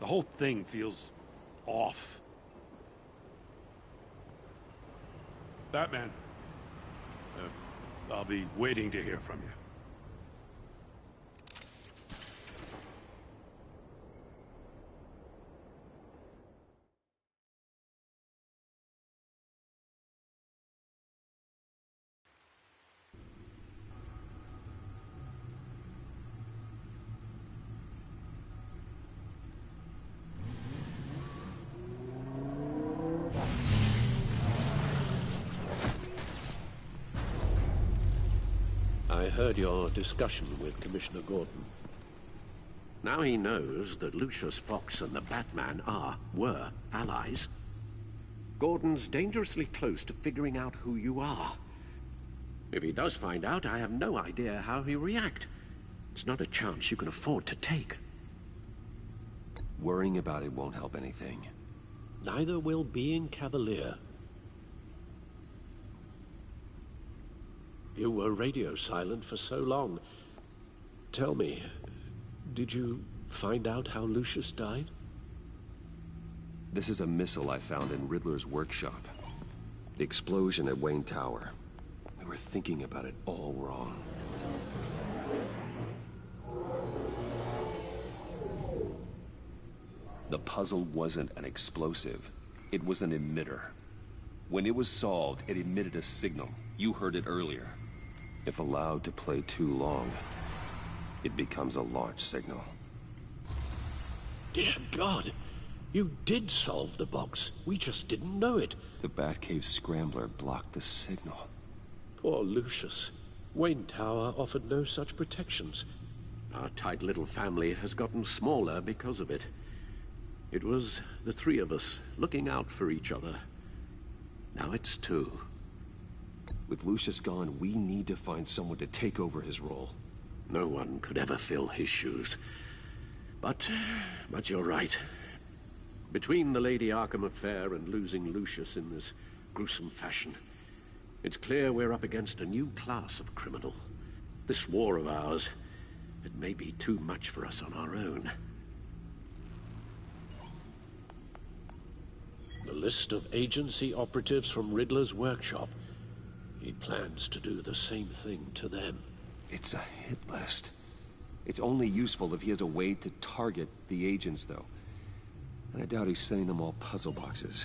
The whole thing feels off. Batman, I'll be waiting to hear from you. I heard your discussion with Commissioner Gordon. Now he knows that Lucius Fox and the Batman were allies. Gordon's dangerously close to figuring out who you are. If he does find out, I have no idea how he'll react. It's not a chance you can afford to take. Worrying about it won't help anything. Neither will being cavalier. You were radio silent for so long. Tell me, did you find out how Lucius died? This is a missile I found in Riddler's workshop. The explosion at Wayne Tower. We were thinking about it all wrong. The puzzle wasn't an explosive. It was an emitter. When it was solved, it emitted a signal. You heard it earlier. If allowed to play too long, it becomes a launch signal. Dear God! You did solve the box. We just didn't know it. The Batcave scrambler blocked the signal. Poor Lucius. Wayne Tower offered no such protections. Our tight little family has gotten smaller because of it. It was the three of us looking out for each other. Now it's two. With Lucius gone, we need to find someone to take over his role. No one could ever fill his shoes. But you're right. Between the Lady Arkham affair and losing Lucius in this gruesome fashion, it's clear we're up against a new class of criminal. This war of ours, it may be too much for us on our own. The list of agency operatives from Riddler's workshop. He plans to do the same thing to them. It's a hit list. It's only useful if he has a way to target the agents, though. And I doubt he's sending them all puzzle boxes.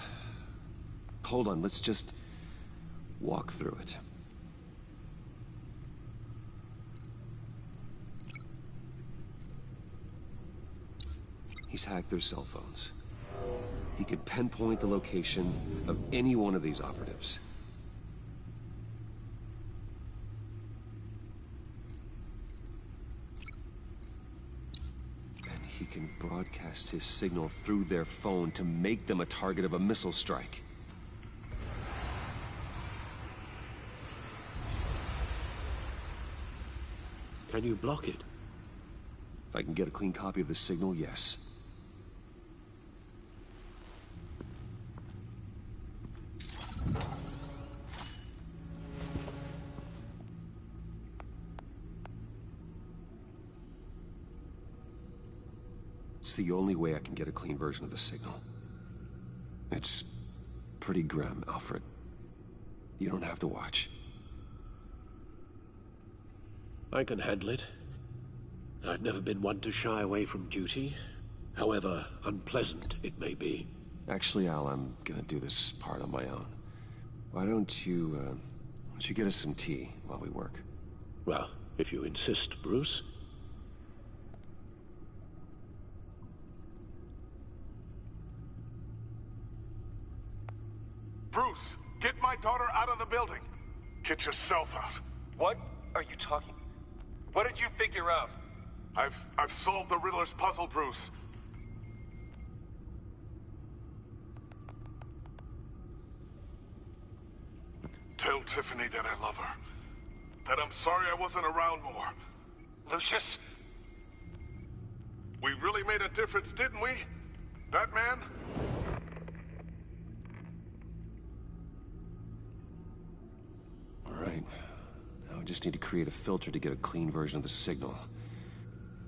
Hold on, let's just walk through it. He's hacked their cell phones. He can pinpoint the location of any one of these operatives. He can broadcast his signal through their phone to make them a target of a missile strike. Can you block it? If I can get a clean copy of the signal, yes. It's the only way I can get a clean version of the signal. It's pretty grim, Alfred. You don't have to watch. I can handle it. I've never been one to shy away from duty, however unpleasant it may be. Actually, Al, I'm gonna do this part on my own. Why don't you don't you get us some tea while we work? Well, if you insist, Bruce. Bruce, get my daughter out of the building. Get yourself out. What are you talking? What did you figure out? I've solved the Riddler's puzzle, Bruce. Tell Tiffany that I love her. That I'm sorry I wasn't around more. Lucius? We really made a difference, didn't we? Batman? All right. Now I just need to create a filter to get a clean version of the signal.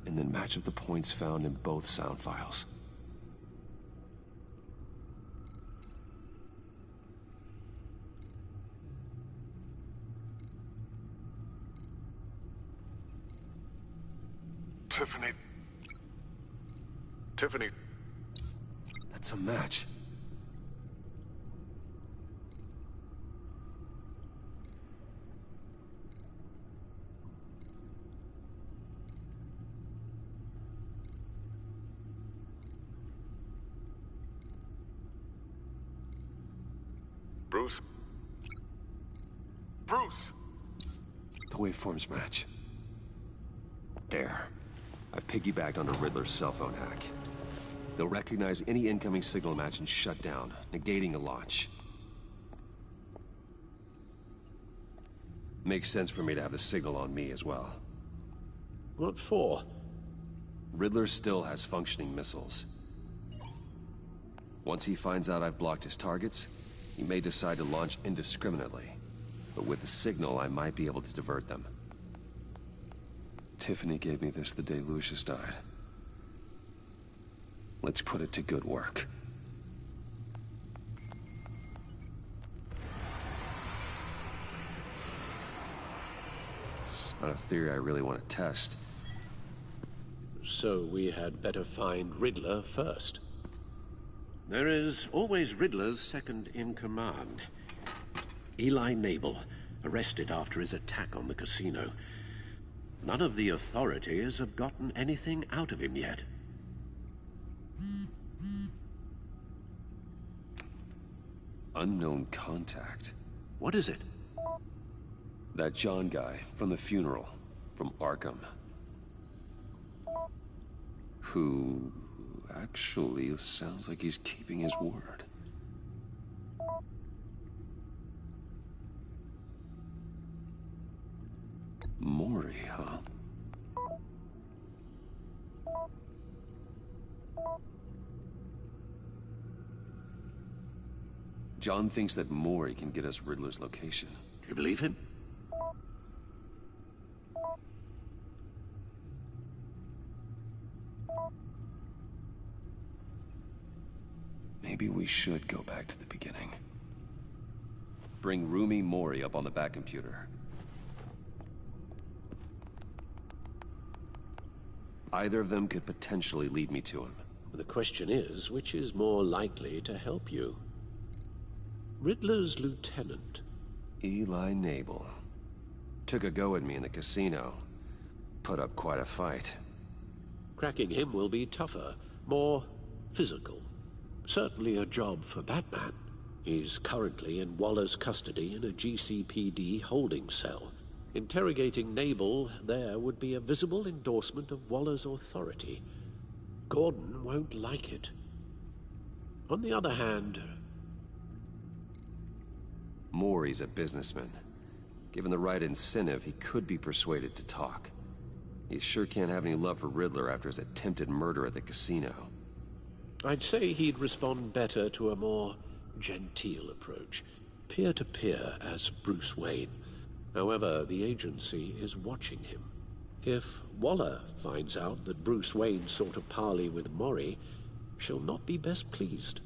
And then match up the points found in both sound files. Tiffany. That's a match. Bruce? Bruce! The waveforms match. There. I've piggybacked onto Riddler's cell phone hack. They'll recognize any incoming signal match and shut down, negating a launch. Makes sense for me to have the signal on me as well. What for? Riddler still has functioning missiles. Once he finds out I've blocked his targets, he may decide to launch indiscriminately. But with the signal, I might be able to divert them. Tiffany gave me this the day Lucius died. Let's put it to good work. It's not a theory I really want to test. So we had better find Riddler first. There is always Riddler's second in command. Eli Nabel, arrested after his attack on the casino. None of the authorities have gotten anything out of him yet. Unknown contact. What is it? That John guy from the funeral, from Arkham. Who actually sounds like he's keeping his word. Mori, huh? John thinks that Mori can get us Riddler's location. Do you believe him? Maybe we should go back to the beginning. Bring Rumi Mori up on the back computer. Either of them could potentially lead me to him. The question is, which is more likely to help you? Riddler's lieutenant. Eli Nabel. Took a go at me in the casino. Put up quite a fight. Cracking him will be tougher, more physical. Certainly a job for Batman. He's currently in Waller's custody in a GCPD holding cell. Interrogating Nabel there would be a visible endorsement of Waller's authority. Gordon won't like it. On the other hand... Mori's a businessman. Given the right incentive, he could be persuaded to talk. He sure can't have any love for Riddler after his attempted murder at the casino. I'd say he'd respond better to a more genteel approach. Peer-to-peer as Bruce Wayne. However, the agency is watching him. If Waller finds out that Bruce Wayne sought a parley with Mori, she'll not be best pleased.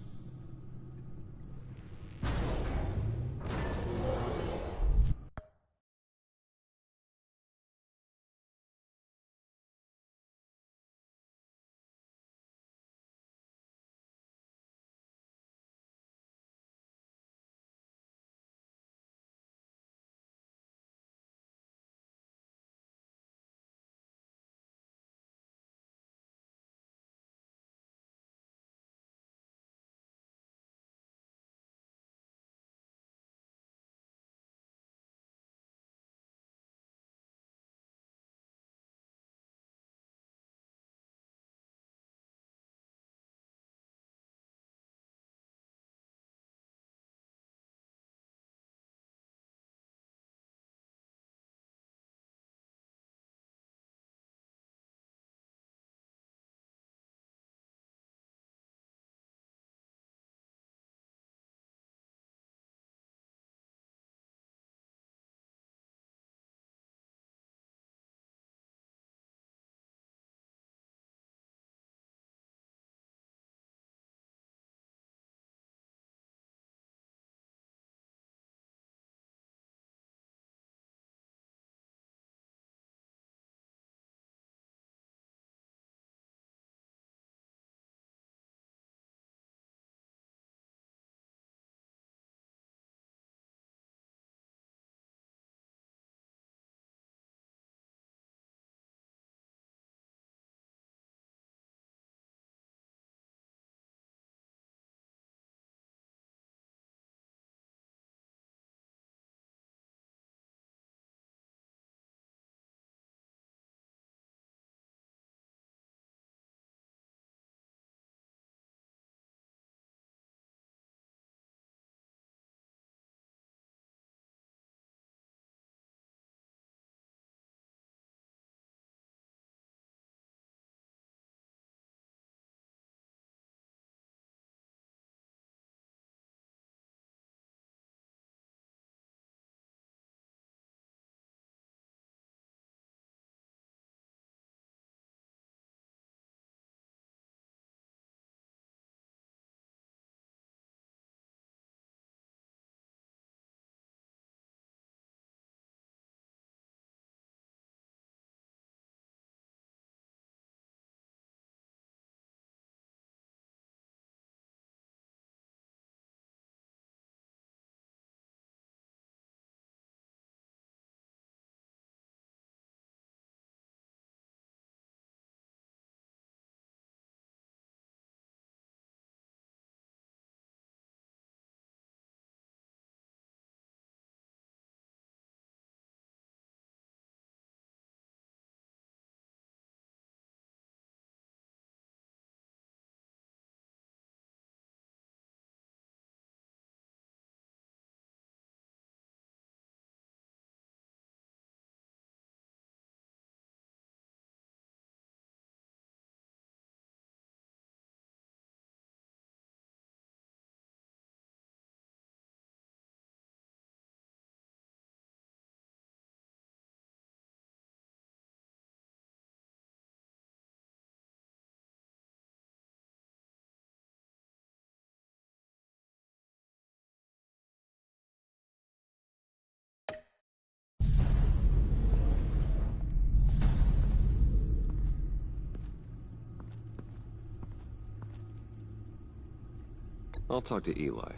I'll talk to Eli.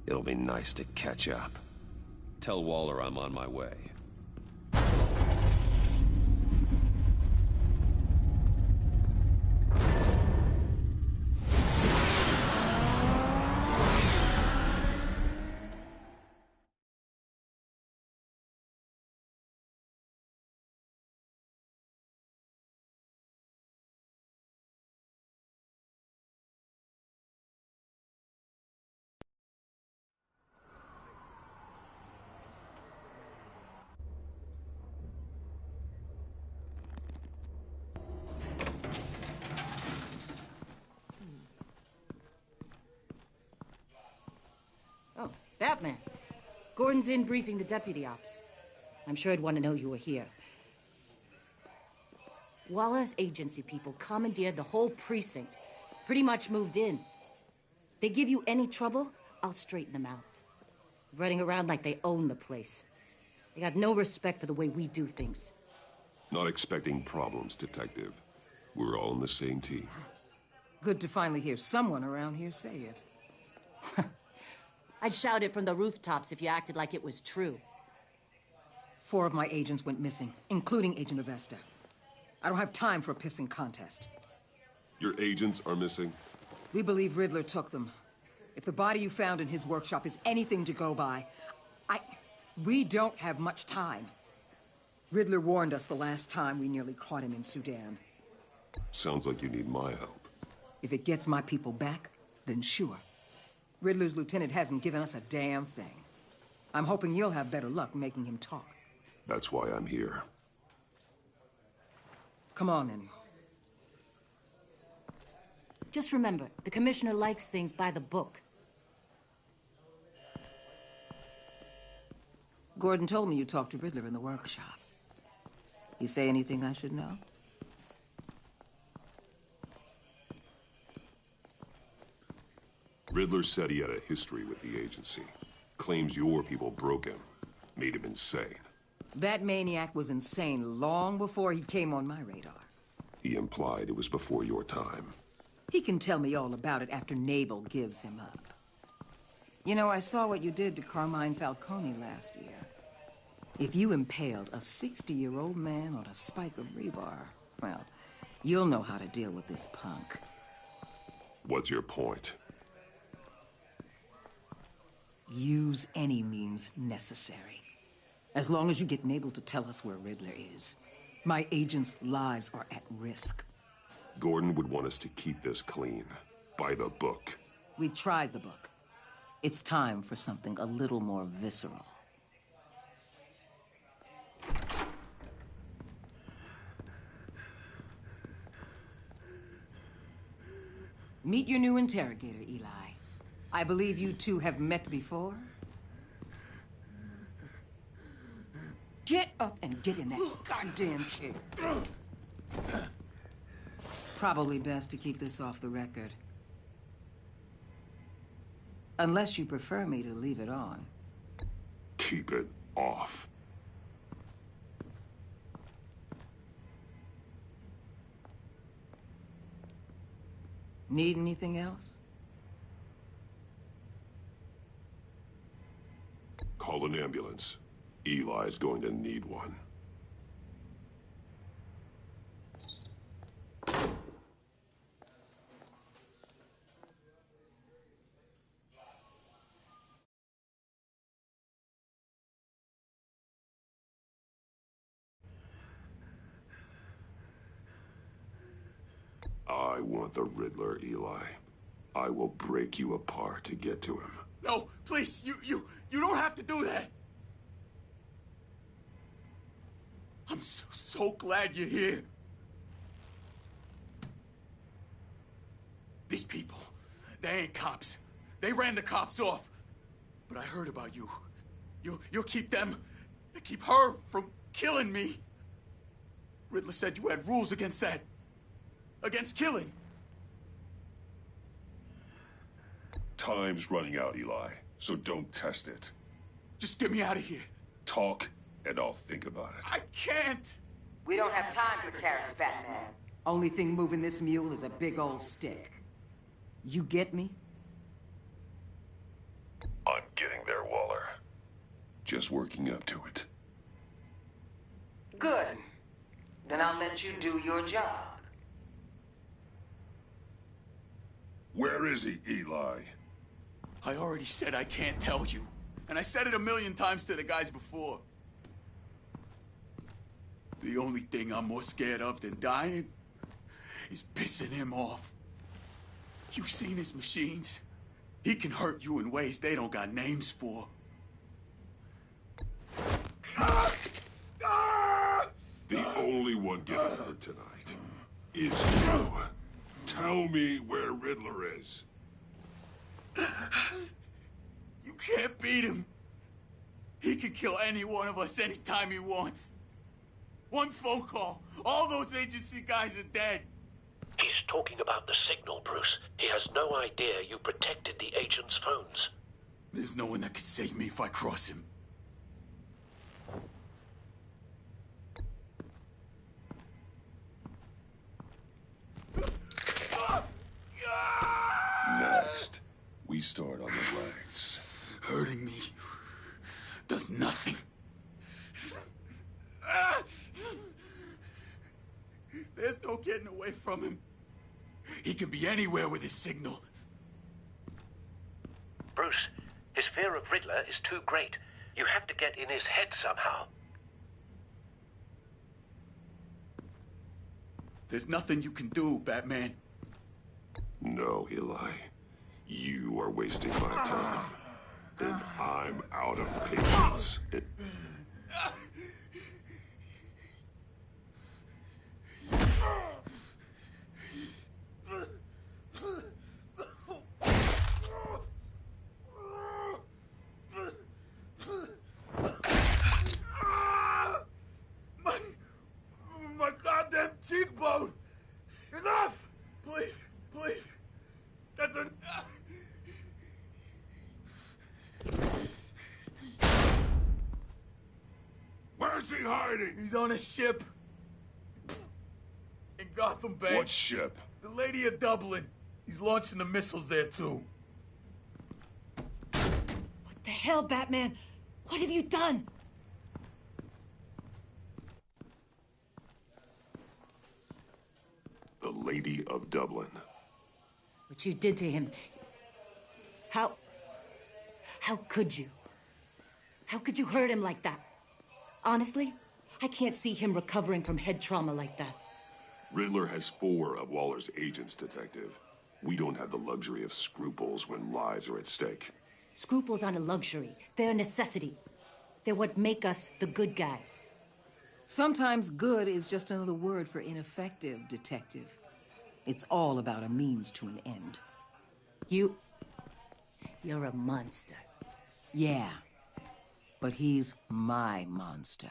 It'll be nice to catch up. Tell Waller I'm on my way. Oh, Batman. Gordon's in briefing the deputy ops. I'm sure I'd want to know you were here. Waller's agency people commandeered the whole precinct. Pretty much moved in. They give you any trouble, I'll straighten them out. Running around like they own the place. They got no respect for the way we do things. Not expecting problems, Detective. We're all on the same team. Good to finally hear someone around here say it. I'd shout it from the rooftops if you acted like it was true. 4 of my agents went missing, including Agent Avesta. I don't have time for a pissing contest. Your agents are missing? We believe Riddler took them. If the body you found in his workshop is anything to go by, we don't have much time. Riddler warned us the last time we nearly caught him in Sudan. Sounds like you need my help. If it gets my people back, then sure. Riddler's lieutenant hasn't given us a damn thing. I'm hoping you'll have better luck making him talk. That's why I'm here. Come on, then. Just remember, the commissioner likes things by the book. Gordon told me you talked to Riddler in the workshop. You say anything I should know? Riddler said he had a history with the agency. Claims your people broke him. Made him insane. That maniac was insane long before he came on my radar. He implied it was before your time. He can tell me all about it after Nabel gives him up. You know, I saw what you did to Carmine Falcone last year. If you impaled a 60-year-old man on a spike of rebar, well, you'll know how to deal with this punk. What's your point? Use any means necessary. As long as you get Nabel to tell us where Riddler is. My agents' lives are at risk. Gordon would want us to keep this clean. By the book. We tried the book. It's time for something a little more visceral. Meet your new interrogator, Eli. I believe you two have met before. Get up and get in that goddamn chair. Probably best to keep this off the record. Unless you prefer me to leave it on. Keep it off. Need anything else? Call an ambulance. Eli's going to need one. I want the Riddler, Eli. I will break you apart to get to him. No, please, you don't have to do that. I'm so glad you're here. These people, they ain't cops. They ran the cops off. But I heard about you. You'll keep them, keep her from killing me. Riddler said you had rules against that. Against killing. Time's running out, Eli, so don't test it. Just get me out of here. Talk, and I'll think about it. I can't! We don't have time for carrots, Batman. Only thing moving this mule is a big old stick. You get me? Just working up to it. Good. Then I'll let you do your job. Where is he, Eli? I already said I can't tell you. And I said it 1,000,000 times to the guys before. The only thing I'm more scared of than dying is pissing him off. You've seen his machines. He can hurt you in ways they don't got names for. The only one getting hurt tonight is you. Tell me where Riddler is. You can't beat him. He can kill any one of us anytime he wants. One phone call, all those agency guys are dead. He's talking about the signal, Bruce. He has no idea you protected the agent's phones. There's no one that can save me if I cross him. Next, we start on the legs. Hurting me does nothing. There's no getting away from him. He can be anywhere with his signal. Bruce, his fear of Riddler is too great. You have to get in his head somehow. There's nothing you can do, Batman. No, Eli. You are wasting my time. And I'm out of patience. My goddamn cheekbone! Enough! Please, please. That's a... Where's he hiding? He's on a ship. In Gotham Bay. What ship? The Lady of Dublin. He's launching the missiles there, too. What the hell, Batman? What have you done? The Lady of Dublin. What you did to him. How could you? How could you hurt him like that? Honestly, I can't see him recovering from head trauma like that. Riddler has 4 of Waller's agents, Detective. We don't have the luxury of scruples when lives are at stake. Scruples aren't a luxury. They're a necessity. They're what make us the good guys. Sometimes good is just another word for ineffective, Detective. It's all about a means to an end. You're a monster. Yeah, but he's my monster.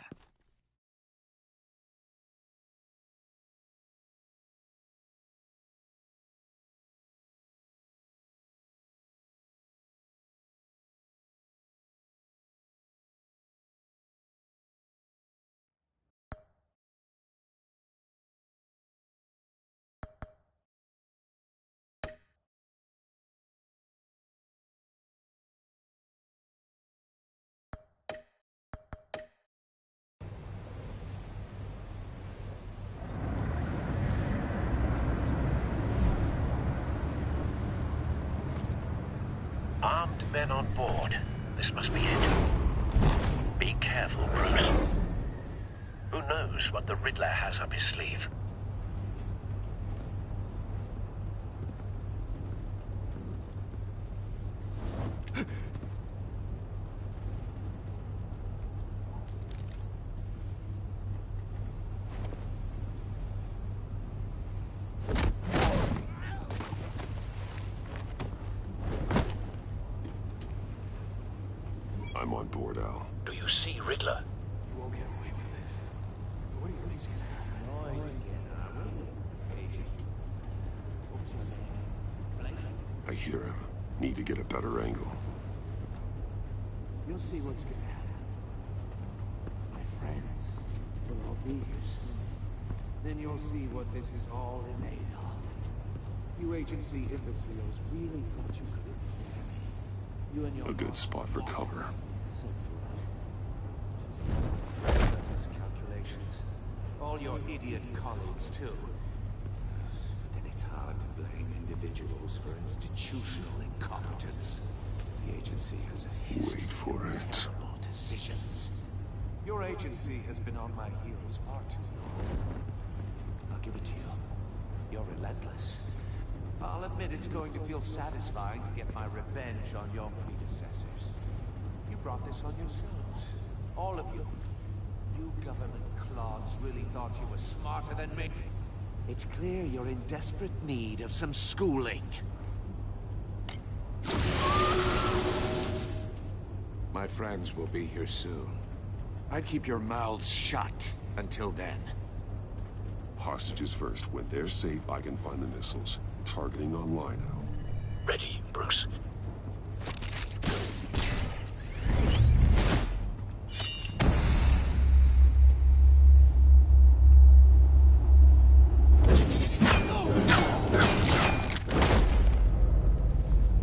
Armed men on board. This must be it. Be careful, Bruce. Who knows what the Riddler has up his sleeve? I'm on board, Al. Do you see Riddler? You won't get away with this. What do you think's gonna happen? I hear him. Need to get a better angle. You'll see what's gonna happen. My friends will all be here soon. Then you'll see what this is all in aid of. You agency imbeciles really thought you could ensnare me. You and your A good spot for cover. So foolish. all your idiot colleagues, too. Then it's hard to blame individuals for institutional incompetence. The agency has a history of terrible decisions. Your agency has been on my heels far too long. I'll give it to you. You're relentless. I'll admit it's going to feel satisfying to get my revenge on your predecessors. You brought this on yourselves. All of you. You government clods really thought you were smarter than me. It's clear you're in desperate need of some schooling. My friends will be here soon. I'd keep your mouths shut until then. Hostages first. When they're safe, I can find the missiles. Targeting online now. Ready, Bruce.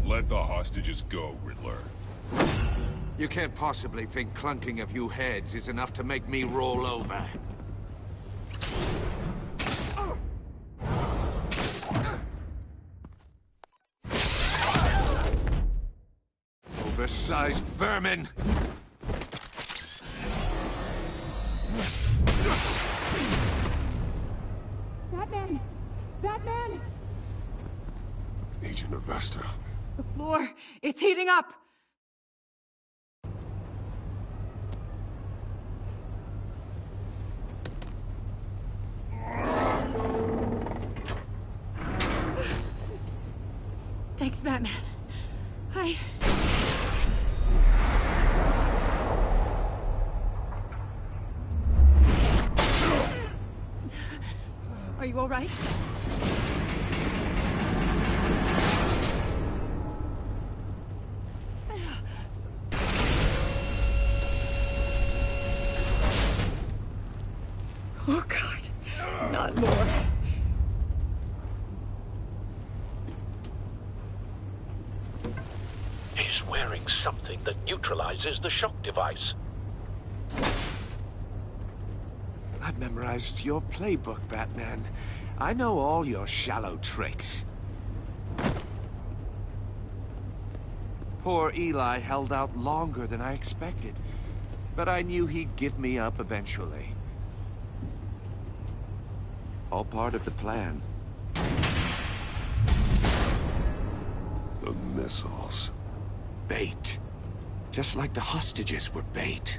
Let the hostages go, Riddler. You can't possibly think clunking a few heads is enough to make me roll over. Oversized vermin! Batman! Batman! Agent Avesta. The floor, it's heating up! Thanks, Batman. Are you all right? Oh, God. Not more. He's wearing something that neutralizes the shock device. I've memorized your playbook, Batman. I know all your shallow tricks. Poor Eli held out longer than I expected, but I knew he'd give me up eventually. All part of the plan. The missiles. Bait. Just like the hostages were bait.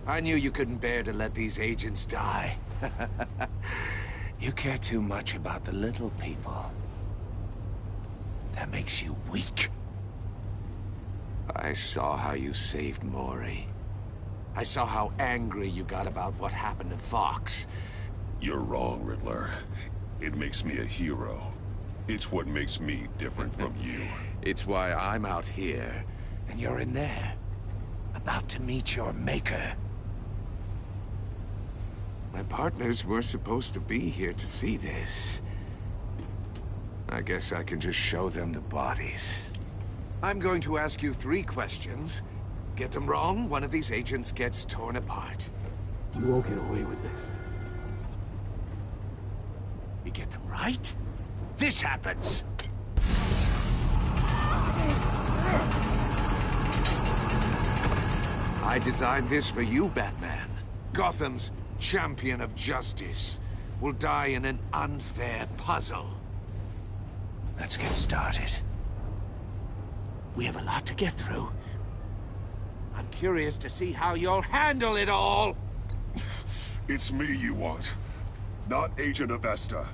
I knew you couldn't bear to let these agents die. You care too much about the little people. That makes you weak. I saw how you saved Maury. I saw how angry you got about what happened to Fox. You're wrong, Riddler. It makes me a hero. It's what makes me different from you. It's why I'm out here, and you're in there. About to meet your maker. My partners were supposed to be here to see this. I guess I can just show them the bodies. I'm going to ask you 3 questions. Get them wrong, one of these agents gets torn apart. You won't get away with this. You get them right, this happens! I designed this for you, Batman. Gotham's champion of justice will die in an unfair puzzle. Let's get started. We have a lot to get through. I'm curious to see how you'll handle it all! It's me you want, not Agent Avesta.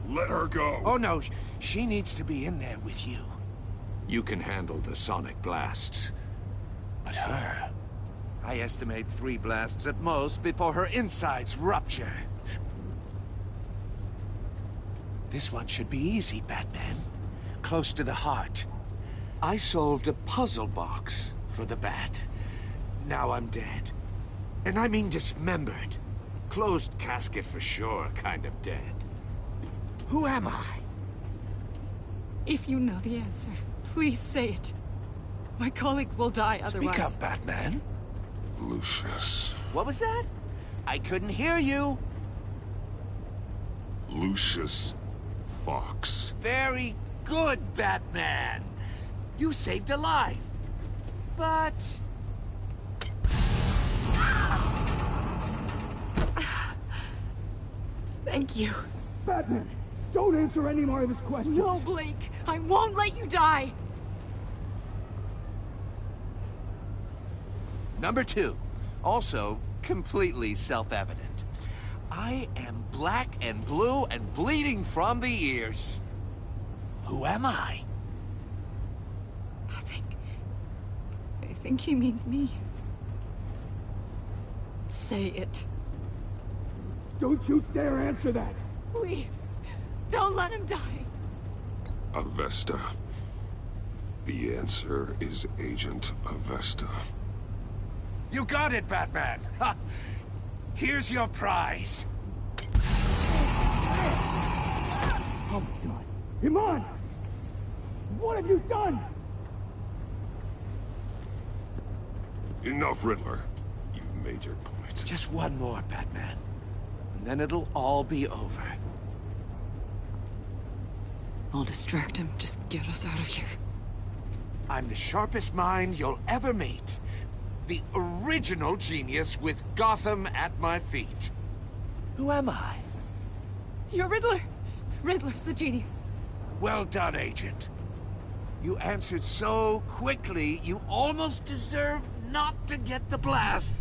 Let her go! Oh no, she needs to be in there with you. You can handle the sonic blasts. But her... I estimate 3 blasts at most before her insides rupture. This one should be easy, Batman. Close to the heart. I solved a puzzle box for the Bat. Now I'm dead. And I mean dismembered. Closed casket for sure, kind of dead. Who am I? If you know the answer, please say it. My colleagues will die otherwise. Speak up, Batman. Lucius. What was that? I couldn't hear you. Lucius Fox. Very good, Batman. You saved a life. But... Thank you. Batman, don't answer any more of his questions. No, Blake. I won't let you die. Number 2. Also, completely self-evident. I am black and blue and bleeding from the ears. Who am I? I think he means me. Say it. Don't you dare answer that! Please, don't let him die. Avesta. The answer is Agent Avesta. You got it, Batman. Ha. Here's your prize. Oh my God. Iman! What have you done? Enough, Riddler. You've made your point. Just one more, Batman. And then it'll all be over. I'll distract him. Just get us out of here. I'm the sharpest mind you'll ever meet. The original genius with Gotham at my feet. Who am I? You're Riddler. Riddler's the genius. Well done, Agent. You answered so quickly, you almost deserve not to get the blast.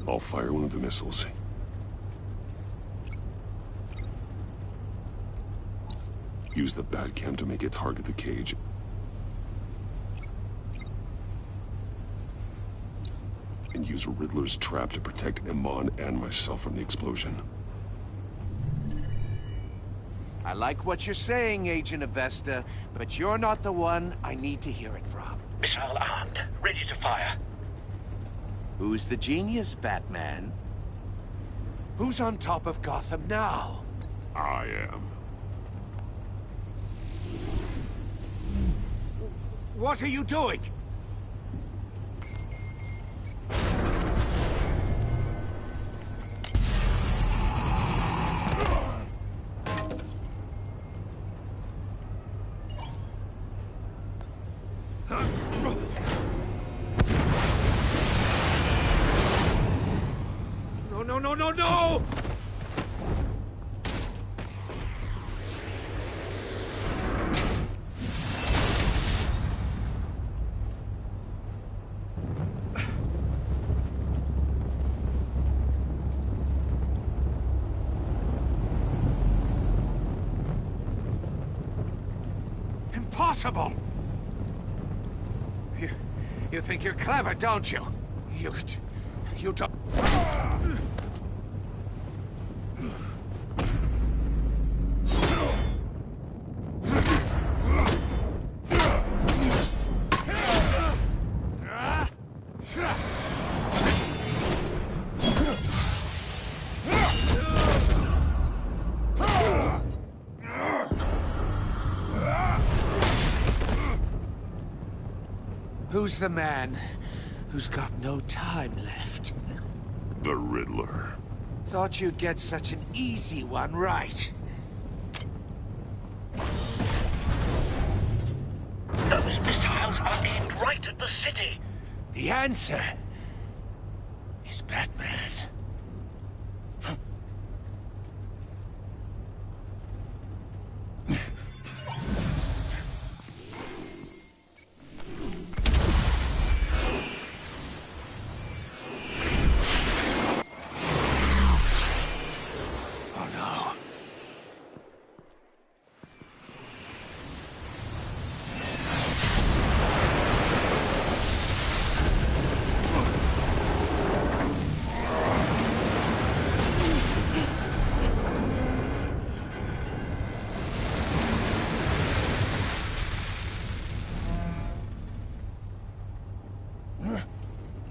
I'll fire one of the missiles. Use the Batcam to make it target the cage. And use Riddler's trap to protect Iman and myself from the explosion. I like what you're saying, Agent Avesta, but you're not the one I need to hear it from. Missile armed, ready to fire. Who's the genius, Batman? Who's on top of Gotham now? I am. What are you doing? No! Impossible! You think you're clever, don't you? You don't... Who's the man who's got no time left? The Riddler. Thought you'd get such an easy one right. Those missiles are aimed right at the city. The answer is Batman.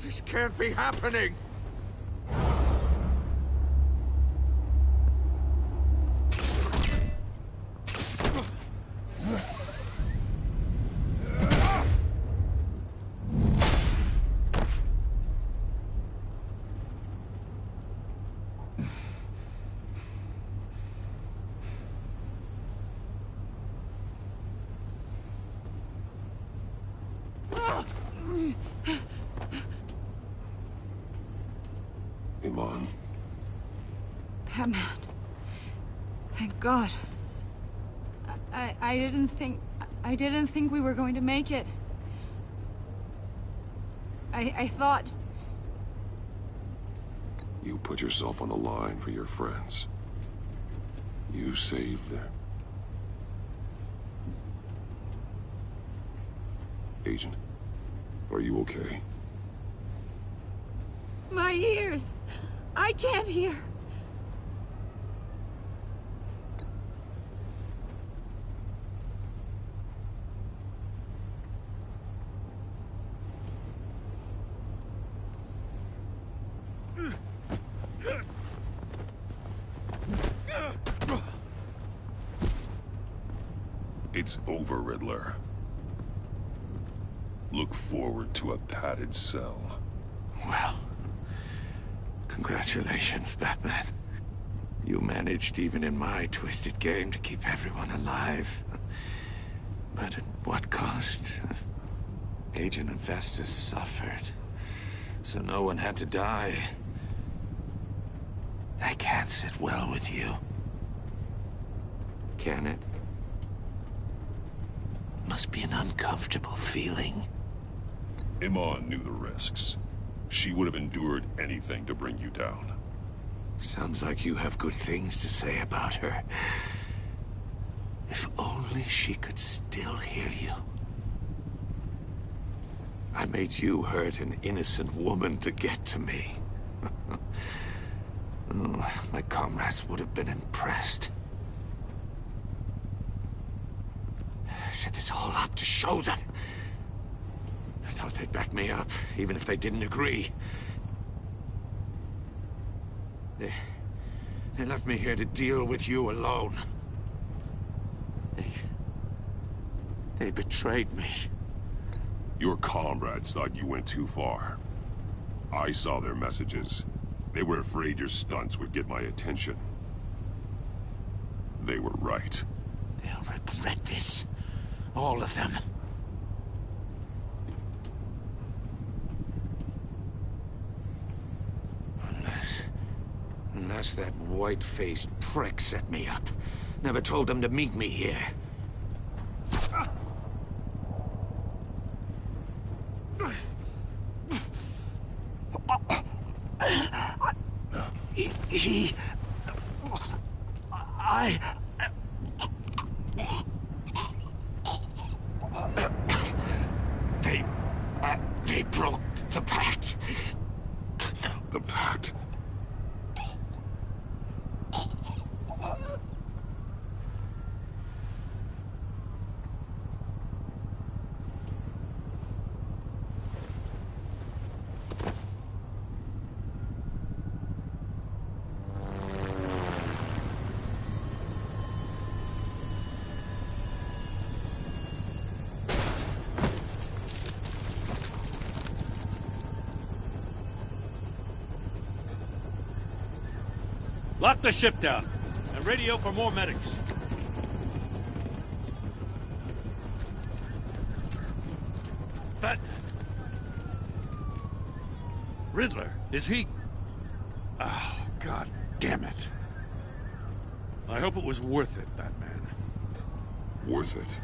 This can't be happening! Iman. Batman. Thank God. I didn't think we were going to make it. I thought... You put yourself on the line for your friends. You saved them. Agent, are you okay? My ears! I can't hear! It's over, Riddler. Look forward to a padded cell. Well, congratulations, Batman. You managed, even in my twisted game, to keep everyone alive. But at what cost? Agent Investus suffered, so no one had to die. That can't sit well with you. Can it? Must be an uncomfortable feeling. Iman knew the risks. She would have endured anything to bring you down. Sounds like you have good things to say about her. If only she could still hear you. I made you hurt an innocent woman to get to me. Oh, my comrades would have been impressed. Set this all up to show them. I thought they'd back me up, even if they didn't agree. They left me here to deal with you alone. They betrayed me. Your comrades thought you went too far. I saw their messages. They were afraid your stunts would get my attention. They were right. They'll regret this. All of them. Unless that white-faced prick set me up. Never told them to meet me here. They broke the pact. The pact? Lock the ship down, and radio for more medics. But... Riddler, is he... Oh, God damn it. I hope it was worth it, Batman. Worth it?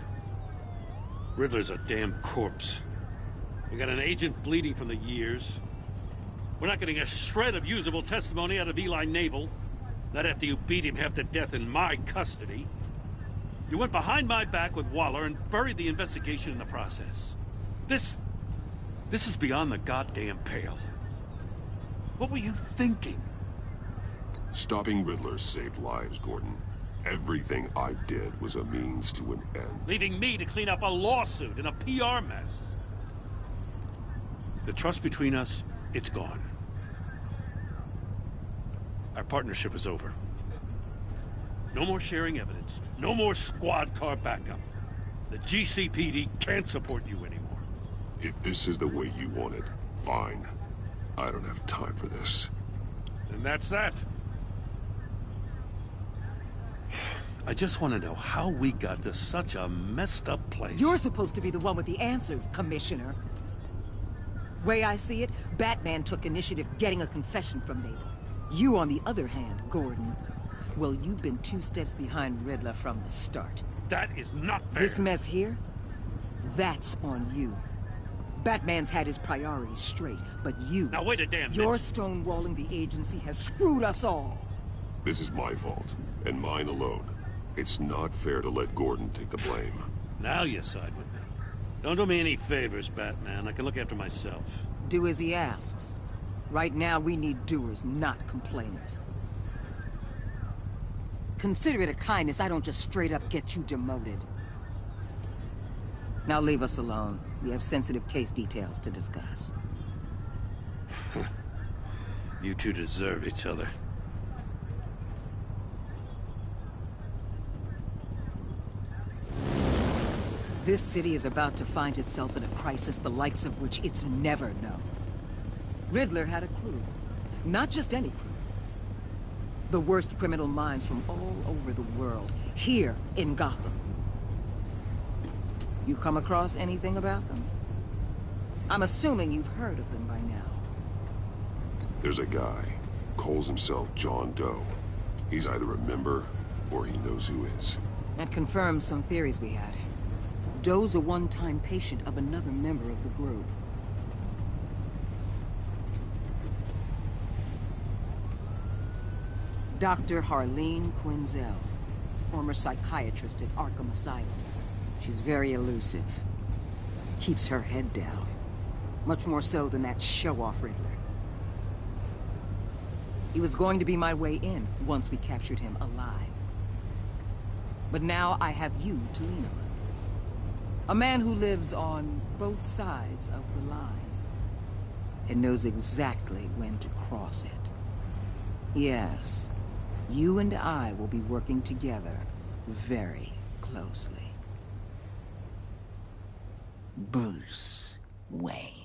Riddler's a damn corpse. We got an agent bleeding from the years. We're not getting a shred of usable testimony out of Eli Nabel. Not after you beat him half to death in my custody. You went behind my back with Waller and buried the investigation in the process. This is beyond the goddamn pale. What were you thinking? Stopping Riddler saved lives, Gordon. Everything I did was a means to an end. Leaving me to clean up a lawsuit and a PR mess. The trust between us, it's gone. Our partnership is over. No more sharing evidence. No more squad car backup. The GCPD can't support you anymore. If this is the way you want it, fine. I don't have time for this. And that's that. I just want to know how we got to such a messed up place. You're supposed to be the one with the answers, Commissioner. Way I see it, Batman took initiative getting a confession from Nabel. You, on the other hand, Gordon, well, you've been 2 steps behind Riddler from the start. That is not fair. This mess here, that's on you. Batman's had his priorities straight, but you... Now wait a damn minute. Your stonewalling the agency has screwed us all. This is my fault, and mine alone. It's not fair to let Gordon take the blame. Now you side with me. Don't do me any favors, Batman. I can look after myself. Do as he asks. Right now, we need doers, not complainers. Consider it a kindness I don't just straight up get you demoted. Now leave us alone. We have sensitive case details to discuss. You two deserve each other. This city is about to find itself in a crisis the likes of which it's never known. Riddler had a crew. Not just any crew. The worst criminal minds from all over the world, here in Gotham. You come across anything about them? I'm assuming you've heard of them by now. There's a guy, calls himself John Doe. He's either a member, or he knows who is. That confirms some theories we had. Doe's a one-time patient of another member of the group. Dr. Harleen Quinzel, former psychiatrist at Arkham Asylum. She's very elusive. Keeps her head down. Much more so than that show-off Riddler. He was going to be my way in once we captured him alive. But now I have you to lean on. A man who lives on both sides of the line. And knows exactly when to cross it. Yes, you and I will be working together very closely. Bruce Wayne.